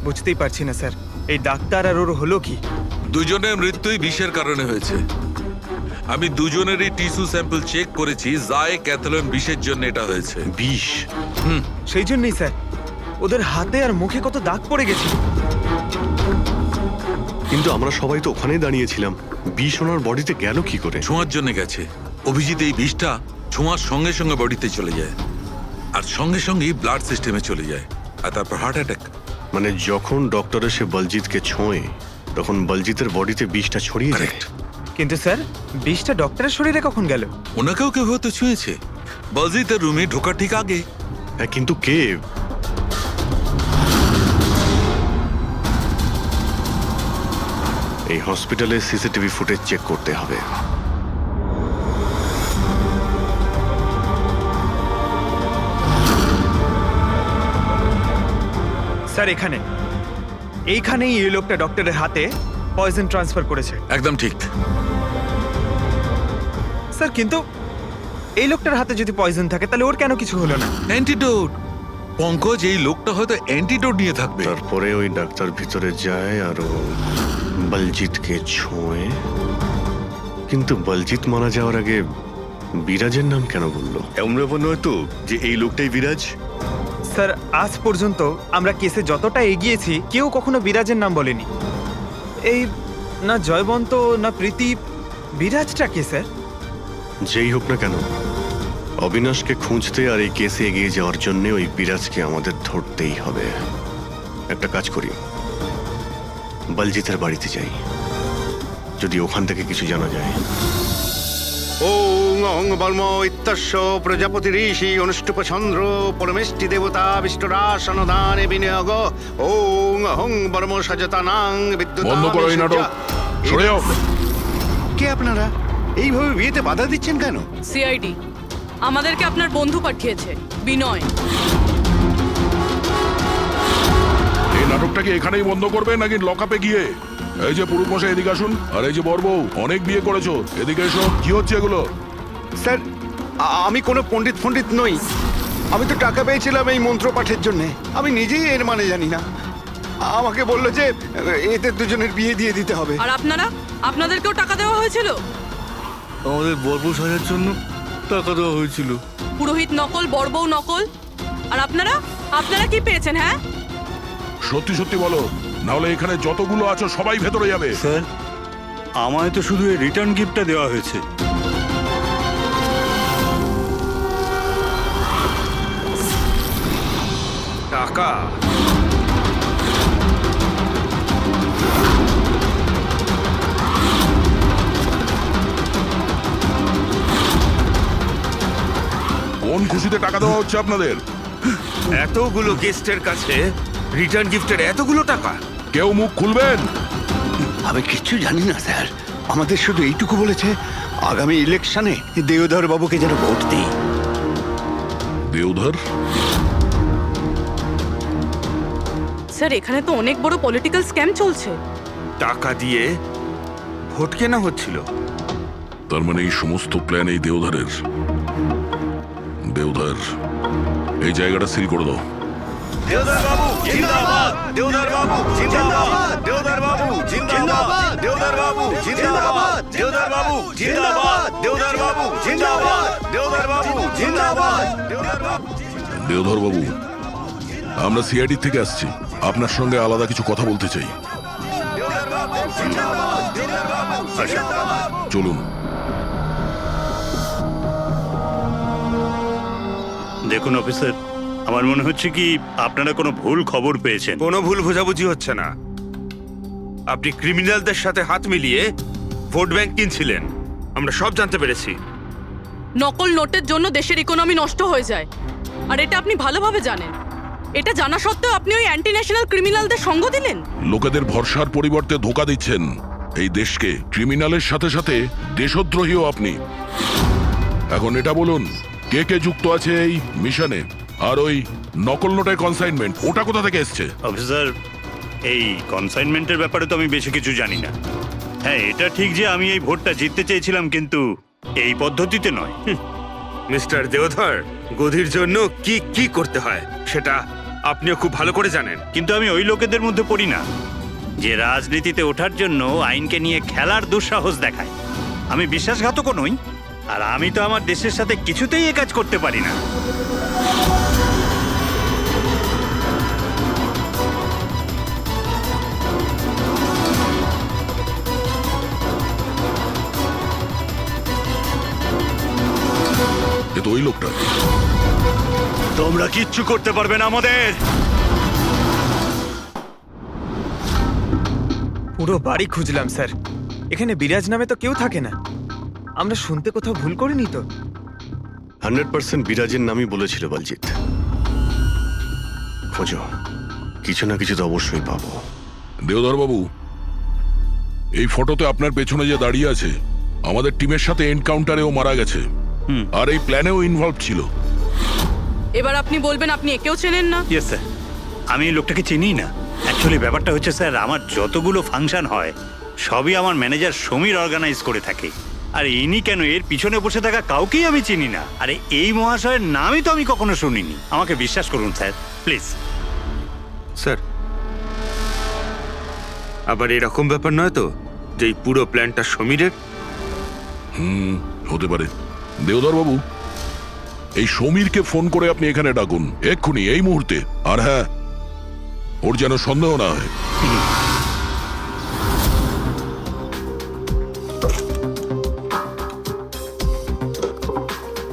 বুঝতেই পারছি না স্যার, এই ডাক্তার আর ওর হলো কি? দুজনের মৃত্যুই বিষের কারণে হয়েছে। আমি দুজনেরই টিস্যু স্যাম্পল চেক করেছি, জায় ক্যাথলন বিষের জন্য এটা হয়েছে। বিষ? সেই জন্যই স্যার, ওদের হাতে আর মুখে কত দাগ পড়ে গেছে। কিন্তু আমরা সবাই তো ওখানেই দাঁড়িয়েছিলাম। বিষ ওনার বডিতে গেল কি করে? ছোঁয়ার জন্য গেছে। অভিজিৎ, এই বিষটা ছোঁয়ার সঙ্গে সঙ্গে বডিতে চলে যায়, আর সঙ্গে সঙ্গেই ব্লাড সিস্টেমে চলে যায়, আর তারপর হার্ট অ্যাটাক। মানে যখন ডক্টর এসে বলজিৎকে ছোঁয়ে তখন বলজিতের বডিতে বিষটা ছড়িয়ে যায়। কিন্তু স্যার, বিষটা ডক্টরের শরীরে কখন গেল? ওনাকেও কেউ হয়তো ছুঁয়েছে, বলজিতের রুমে ঢোকার ঠিক আগে। হ্যাঁ, কিন্তু কে? এই হসপিটালে সিসিটিভি ফুটেজ চেক করতে হবে। স্যার, এইখানেই এই লোকটা ডক্টরের হাতে পয়জন ট্রান্সফার করেছে। একদম ঠিক স্যার, কিন্তু এই লোকটার হাতে যদি পয়জন থাকে তাহলে ওর কেন কিছু হলো না? অ্যান্টিডোট। পঙ্কজ, এই লোকটা হয়তো অ্যান্টিডোট নিয়ে থাকবে। তারপরে ওই ডাক্তার ভিতরে যায় আর ও বলজিৎকে ছোঁয়ে। কিন্তু বলজিৎ মারা যাওয়ার আগে বিরাজের নাম কেন বললো? আমরা মনে হয় তো যে এই লোকটাই বিরাজ। স্যার, আজ পর্যন্ত আমরা কেসে যতটা এগিয়েছি কেউ কখনো বিরাজের নাম বলেনি। এই না জয়বন্ত না প্রীতি, বিরাজটা কে স্যার? যেই হোক না কেন, অবিনাশকে খুঁজতে আর এই কেসে এগিয়ে যাওয়ার জন্য ওই বিরাজকে আমাদের ধরতেই হবে। একটা কাজ করি, বলজিতের বাড়িতে যাই, যদি ওখান থেকে কিছু জানা যায়। ওং অং বর্ম ইত্যস্য প্রজাপতি ঋষি অনুষ্ঠুপ চন্দ্র পরমেষ্টি দেবতা বিষ্ণুরাসনদানে বিনিয়োগ। ওং অং বর্ম সজতানাং বিদ্যুৎ। বন্ধ করো এই নাটক, সরে যাও। কে আপনারা? এইভাবে বিয়েতে বাধা দিচ্ছেন কেন? সিআইডি আমাদেরকে আপনার বন্ধু পাঠিয়েছে, বিনয়। এই নাটকটাকে এখানেই বন্ধ করবে নাকি লকআপে গিয়ে? এই যে পুরুষ মশাই, এদিকে আসুন। আর এই যে বরবউ, অনেক বিয়ে করেছো, এদিকে এসো। কি হচ্ছে এগুলো? স্যার, আমি কোনো পণ্ডিত নই। আমি তো টাকা পেয়েছিলাম এই মন্ত্র পাঠের জন্য। আমি নিজেই এর মানে জানি না। আমাকে বললো যে এদের দুজনের বিয়ে দিয়ে দিতে হবে। আর আপনাদেরকেও টাকা দেওয়া হয়েছিল? আমাদের বরবউ সাজার জন্য টাকা দেওয়া হয়েছিল। পুরোহিত নকল, বড়বউ নকল। আর আপনারা কি পেয়েছেন? হ্যাঁ, সত্যি সত্যি বলো, নাহলে এখানে যতগুলো আছো সবাই ভেতরে যাবে। স্যার, আমায় তো শুধু এই রিটার্ন গিফটটা দেওয়া হয়েছে। টাকা? কোন খুশিতে টাকা দেওয়া হচ্ছে আপনাদের? এতগুলো গেস্টের কাছে রিটার্ন গিফটের এতগুলো টাকা? কেউ মুখ খুলবেন? আমি কিচ্ছু জানি না স্যার। আমাদের শুধু এইটুকু বলেছে, আগামী ইলেকশনে দেওধর বাবুকে যেন ভোট দিই। দেওধর? স্যার, এখানে তো অনেক বড় পলিটিক্যাল স্ক্যাম চলছে। টাকা দিয়ে ভোট কেনা হচ্ছিল। তার মানে এই সমস্ত প্ল্যান এই দেওধরের। দেওধর, এই জায়গাটা সিল করে দাও। দেওধর বাবু জিন্দাবাদ! দেওধর বাবু জিন্দাবাদ! দেওধর বাবু জিন্দাবাদ! দেওধর বাবু জিন্দাবাদ! দেওধর বাবু জিন্দাবাদ! দেওধর বাবু জিন্দাবাদ! দেওধর বাবু জিন্দাবাদ! দেওধর বাবু। দেওধর বাবু, আমরা সিআইডি থেকে আসছি, আপনার সঙ্গে আলাদা কিছু কথা বলতে চাই। চলুন। দেখুন অফিসার, আমার মনে হচ্ছে কি আপনারা কোনো ভুল খবর পেয়েছেন। কোনো ভুল বোঝাবুঝি হচ্ছে না। আপনি ক্রিমিনালদের সাথে হাত মিলিয়ে ভোট ব্যাংক কিনছিলেন। আমরা সব জানতে পেরেছি। নকল নোটের জন্য দেশের ইকোনমি নষ্ট হয়ে যায়, আর এটা আপনি ভালোভাবে জানেন। এটা জানা সত্ত্বেও আপনি ওই অ্যান্টি ন্যাশনাল ক্রিমিনালদের সঙ্গ দিলেন। লোকেদের ভরসার পরিবর্তে ধোকা দিচ্ছেন এই দেশকে। ক্রিমিনালের সাথে সাথে দেশদ্রোহীও আপনি। এখন এটা বলুন, কে কে যুক্ত আছে এই মিশনে? আর ওই নকল নোটের কনসাইনমেন্ট, ওটা কোথা থেকে এসছে? অফিসার, এই কনসাইনমেন্টের ব্যাপারে তো আমি বেশি কিছু জানি না। হ্যাঁ, এটা ঠিক যে আমি এই ভোটটা জিততে চেয়েছিলাম, কিন্তু এই পদ্ধতিতে নয়। মিস্টার দেওধর, গদির জন্য কি কি করতে হয় সেটা আপনিও খুব ভালো করে জানেন। কিন্তু আমি ওই লোকেদের মধ্যে পড়ি না যে রাজনীতিতে ওঠার জন্য আইনকে নিয়ে খেলার দুঃসাহস দেখায়। আমি বিশ্বাসঘাতকও নই, আর আমি তো আমার দেশের সাথে কিছুতেই এ কাজ করতে পারি না। এ তো ওই লোকটা। তোমরা কিচ্ছু করতে পারবে না আমাদের। পুরো বাড়ি খুঁজলাম স্যার, এখানে বিরাজ নামে তো কেউ থাকে না। আমরা শুনতে কোথাও ভুল করিনি তো? 100% বিরাজের নামই বলেছিল বলজিৎ। খোঁজো, কিছু না কিছু তো অবশ্যই পাবো। দেওধর বাবু, এই ফটোতে আপনার পেছনে যে দাঁড়িয়ে আছে, আমাদের টিমের সাথে এনকাউন্টারেও মারা গেছে, আর এই প্ল্যানেও ইনভলভ ছিল। এবার আপনি বলবেন আপনি একেও চেনেন না? ইয়েস স্যার, আমি এই লোকটাকে চিনি না। অ্যাকচুয়ালি ব্যাপারটা হচ্ছে স্যার, আমার যতগুলো ফাংশন হয় সবই আমার ম্যানেজার সমীর অর্গানাইজ করে থাকে। আর ইনি কেন, এর পিছনে বসে থাকা কাউকেই আমি চিনি না। আরে এই মহাশয়ের নামই তো আমি কখনো শুনিনি। আমাকে বিশ্বাস করুন স্যার, প্লিজ। স্যার, আবার এরকম ব্যাপার নয় তো যে এই পুরো প্ল্যানটা সমীরের? হতে পারে। দেওধর বাবু, এই সমীরকে ফোন করে আপনি এখানে ডাকুন এক্ষুনি, এই মুহূর্তে। আর হ্যাঁ, ওর যেন সন্দেহ না হয়।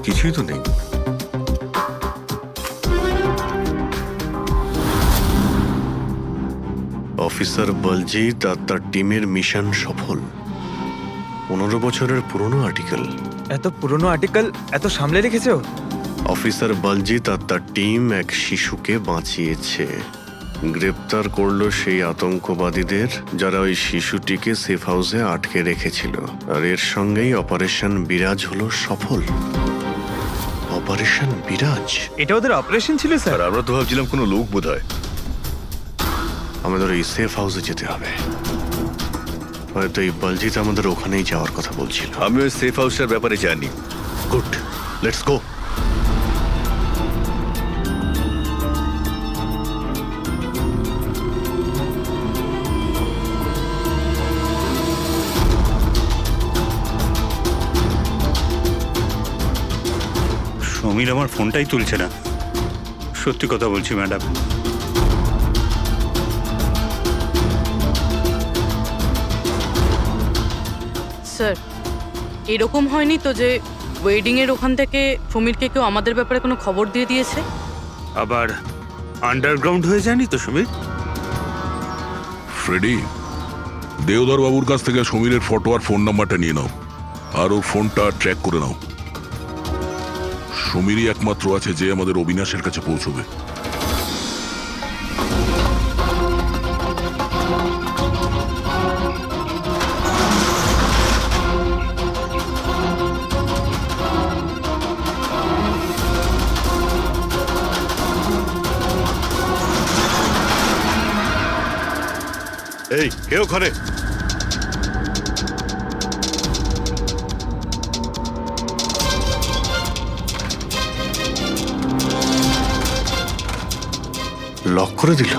কিছুই তো নেই। অফিসার বলজিৎ আর তার টিমের মিশন সফল। 15 বছরের পুরনো আর্টিকেল। এত পুরনো আর্টিকেল এত সামলে রেখেছো? অফিসার বলজিৎ আর তার টিম এক শিশুকে বাঁচিয়েছে। গ্রেপ্তার করলো সেই আতঙ্কবাদীদের যারা ওই শিশুটিকে সেফ হাউসে আটকে রেখেছিল। আর এর সঙ্গেই অপারেশন বিরাজ হলো সফল। অপারেশন বিরাজ, এটা ওদের অপারেশন ছিল স্যার? আমরা তো ভাবছিলাম কোনো লোক বোধহয়। আমাদের এই সেফ হাউসে যেতে হবে। হয়তো এই বলজিৎ আমাদের ওখানেই যাওয়ার কথা বলছিল। আমি ওই সেফ হাউসের ব্যাপারে জানি। Good, let's go. সমীর আমার ফোনটাই তুলছে না। সত্যি কথা বলছি ম্যাডাম। স্যার, এরকম হয়নি তো যে ওয়েডিং এর ওখান থেকে সমীরকে কেউ আমাদের ব্যাপারে কোনো খবর দিয়ে দিয়েছে? আবার আন্ডারগ্রাউন্ড হয়ে যায়নি তো সমীর? ফ্রেডি, দেওধর বাবুর কাছ থেকে সমীরের ফটো আর ফোন নাম্বারটা নিয়ে নাও, আর ওর ফোনটা ট্র্যাক করে নাও। সমীরই একমাত্র আছে যে আমাদের অবিনাশের কাছে পৌঁছবে। এই কে ওখানে? লক করে দিল।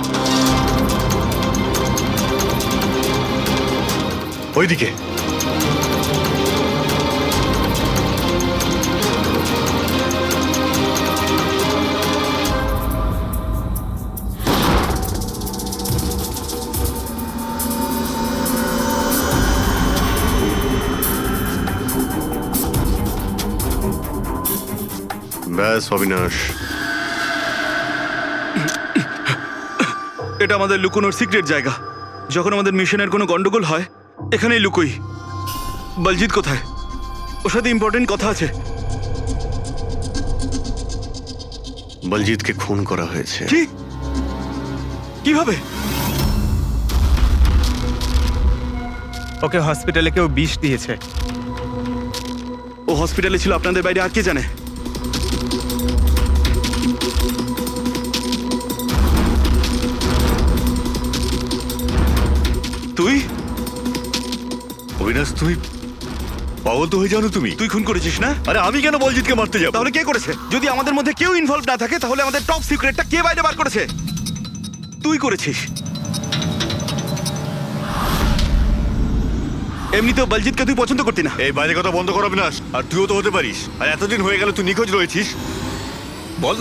ওইদিকে ব্যাস অবিনাশ, এটা আমাদের লুকোনোর সিক্রেট জায়গা। যখন আমাদের মিশনের কোনো গন্ডগোল হয় এখানেই লুকোই। বলজিৎ কোথায়? ওর সাথে ইম্পর্টেন্ট কথা আছে। বলজিৎকে খুন করা হয়েছে। কি? কিভাবে? ওকে হসপিটালে কেউ বিষ দিয়েছে। ও হসপিটালে ছিল, আপনাদের বাইরে আর কে জানে? তুই অবিনাশ, তুমি পাগল তো হয়ে যাও না তুমি? তুই খুন করেছিস না? আরে আমি কেন বলজিৎকে মারতে যাব? তাহলে কে করেছে? যদি আমাদের মধ্যে কেউ ইনভলভ না থাকে তাহলে আমাদের টপ সিক্রেটটা কে বাইরে বার করেছে? তুই করেছিস। এমনিতেও বলজিৎকে তুই পছন্দ করতি না। এই বাইরে কথা বন্ধ কর অবিনাশ। আর তুইও তো হতে পারিস। আর এতদিন হয়ে গেল তুই নিখোঁজ রয়েছিস। বল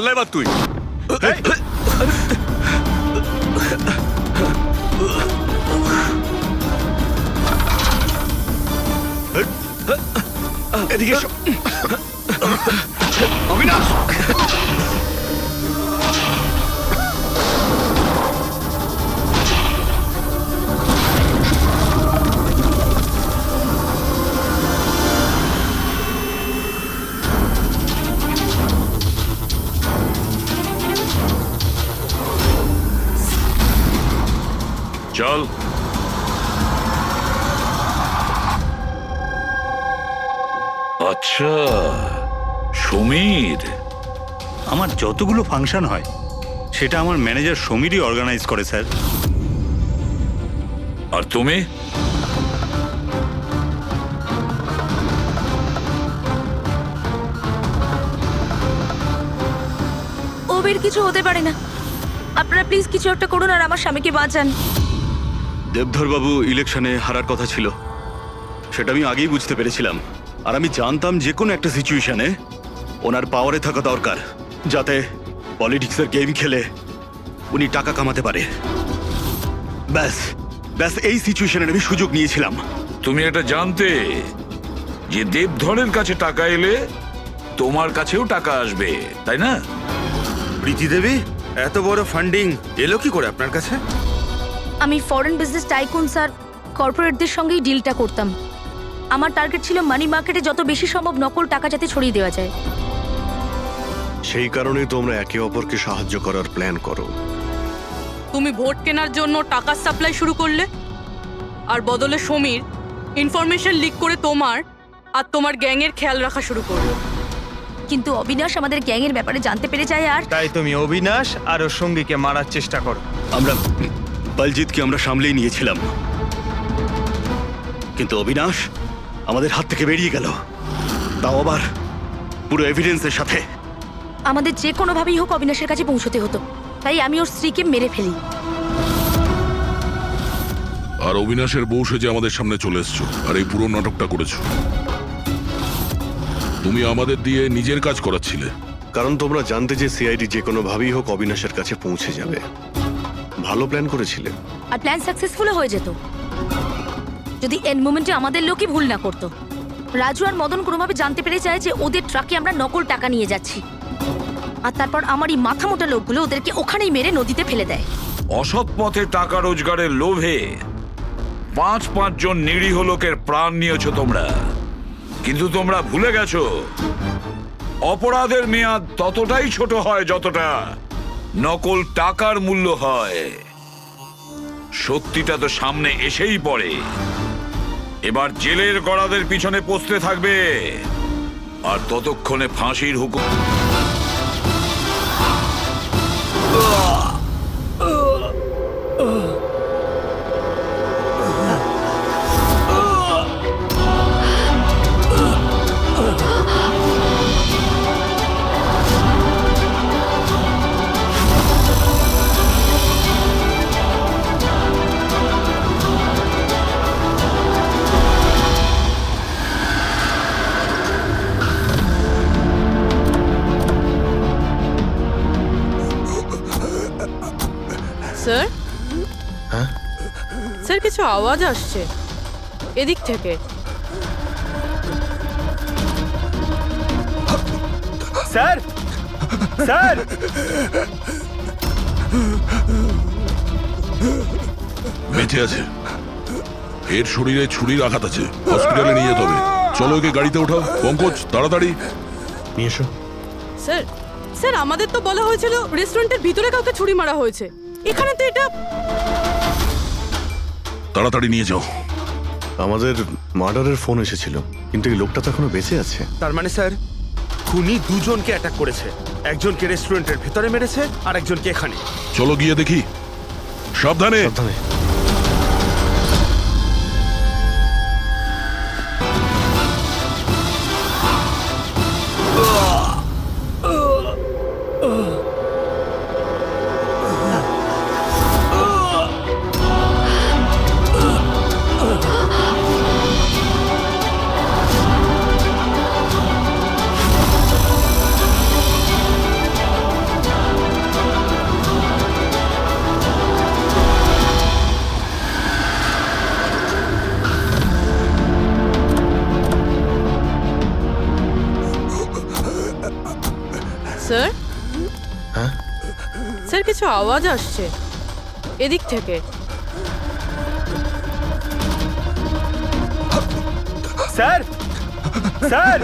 না এবার তুই। এদিকে এসো। অবিনাশ! চল। আচ্ছা, সমীর। আমার যতগুলো ফাংশন হয় সেটা আমার ম্যানেজার সমীরই অর্গানাইজ করে স্যার। আর তুমি? ওবের কিছু হতে পারে না। আপনারা প্লিজ কিছু একটা করুন আর আমার স্বামীকে বাঁচান। দেবধর বাবু ইলেকশনে হারার কথা ছিল, সেটা আমি আগেই বুঝতে পেরেছিলাম। আর আমি জানতাম যে কোনো একটা সিচুয়েশনে ওনার পাওয়ারে থাকা দরকার, যাতে পলিটিক্সের গেম খেলে উনি টাকা কামাতে পারে। ব্যাস ব্যাস এই সিচুয়েশনে আমি সুযোগ নিয়েছিলাম। তুমি এটা জানতে যে দেবধরের কাছে টাকা এলে তোমার কাছেও টাকা আসবে, তাই না? প্রীতি দেবী, এত বড় ফান্ডিং এলো কি করে আপনার কাছে? আমি ফরেন বিজনেস টাইকুন স্যার কর্পোরেটদের সঙ্গেই ডিলটা করতাম। আমার টার্গেট ছিল মানি মার্কেটে যত বেশি সম্ভব নকল টাকা যাতে ছড়িয়ে দেওয়া যায়। সেই কারণেই তোমরা একে অপরকে সাহায্য করার প্ল্যান করো। তুমি ভোট কেনার জন্য টাকার সাপ্লাই শুরু করলে, আর বদলে সমীর ইনফরমেশন লিক করে তোমার আর তোমার গ্যাংয়ের খেয়াল রাখা শুরু করলো। কিন্তু অবিনাশ আমাদের গ্যাংয়ের ব্যাপারে জানতে পেরে যায় আর তাই তুমি অবিনাশ আর ওর সঙ্গীকে মারার চেষ্টা করো। আমরা বলজিৎকে আমরা সামলেই নিয়েছিলাম, কিন্তু অবিনাশ আমাদের হাত থেকে বেরিয়ে গেল, তাও আবার পুরো এভিডেন্সের সাথে। আমাদের যে কোনোভাবেই হোক অবিনাশের কাছে পৌঁছতে হতো, তাই আমি ওর স্ত্রীকে মেরে ফেলি। আর অবিনাশের বউ সেজে আমাদের সামনে চলে এসছো আর এই পুরো নাটকটা করেছো। তুমি আমাদের দিয়ে নিজের কাজ করাচ্ছিলে, কারণ তোমরা জানতে যে সিআইডি যে কোনোভাবেই হোক অবিনাশের কাছে পৌঁছে যাবে। ভালো প্ল্যান করেছিলে। আর প্ল্যান সাকসেসফুল হয়ে যেত যদি এন্ড মোমেন্টে আমাদের লোকই ভুল না করতো। রাজু আর মদন কোনোভাবে জানতে পেরে যায় যে ওদের ট্রাকে আমরা নকল টাকা নিয়ে যাচ্ছি, আর তারপর আমার এই মাথা মোটা লোকগুলো ওদেরকে ওখানেই মেরে নদীতে ফেলে দেয়। অসৎ পথে টাকা রোজগারের লোভে 5 জন নিরীহ লোকের প্রাণ নিয়েছো তোমরা, কিন্তু তোমরা ভুলে গেছো অপরাধের মেয়াদ ততটাই ছোট হয় যতটা নকল টাকার মূল্য হয়। সত্যিটা তো সামনে এসেই পড়ে। এবার জেলের গড়াদের পিছনে পৌঁছতে থাকবে, আর ততক্ষণে ফাঁসির হুকুম। স্যার, হ্যাঁ স্যার কিছু আওয়াজ আসছে এদিক থেকে। স্যার, স্যার, বেঁচে আছে। এর শরীরে ছুরির আঘাত আছে, হসপিটালে নিয়ে যেতে হবে। চলো ওকে গাড়িতে ওঠাও। পঙ্কজ, তাড়াতাড়ি নিয়ে এসো। স্যার স্যার আমাদের তো বলা হয়েছিল রেস্টুরেন্টের ভিতরে কাউকে ছুরি মারা হয়েছে, এখানে তো এটা। তাড়াতাড়ি নিয়ে যাও। আমাদের মার্ডারের ফোন এসেছিল, কিন্তু এই লোকটা তো এখনো বেঁচে আছে। তার মানে স্যার খুনি দুজনকে অ্যাটাক করেছে, একজনকে রেস্টুরেন্টের ভেতরে মেরেছে আর একজনকে এখানে। চলো গিয়ে দেখি। সাবধানে। সাবধানে। স্যার হ্যাঁ? স্যার কিছু আওয়াজ আসছে এদিক থেকে। Sir sir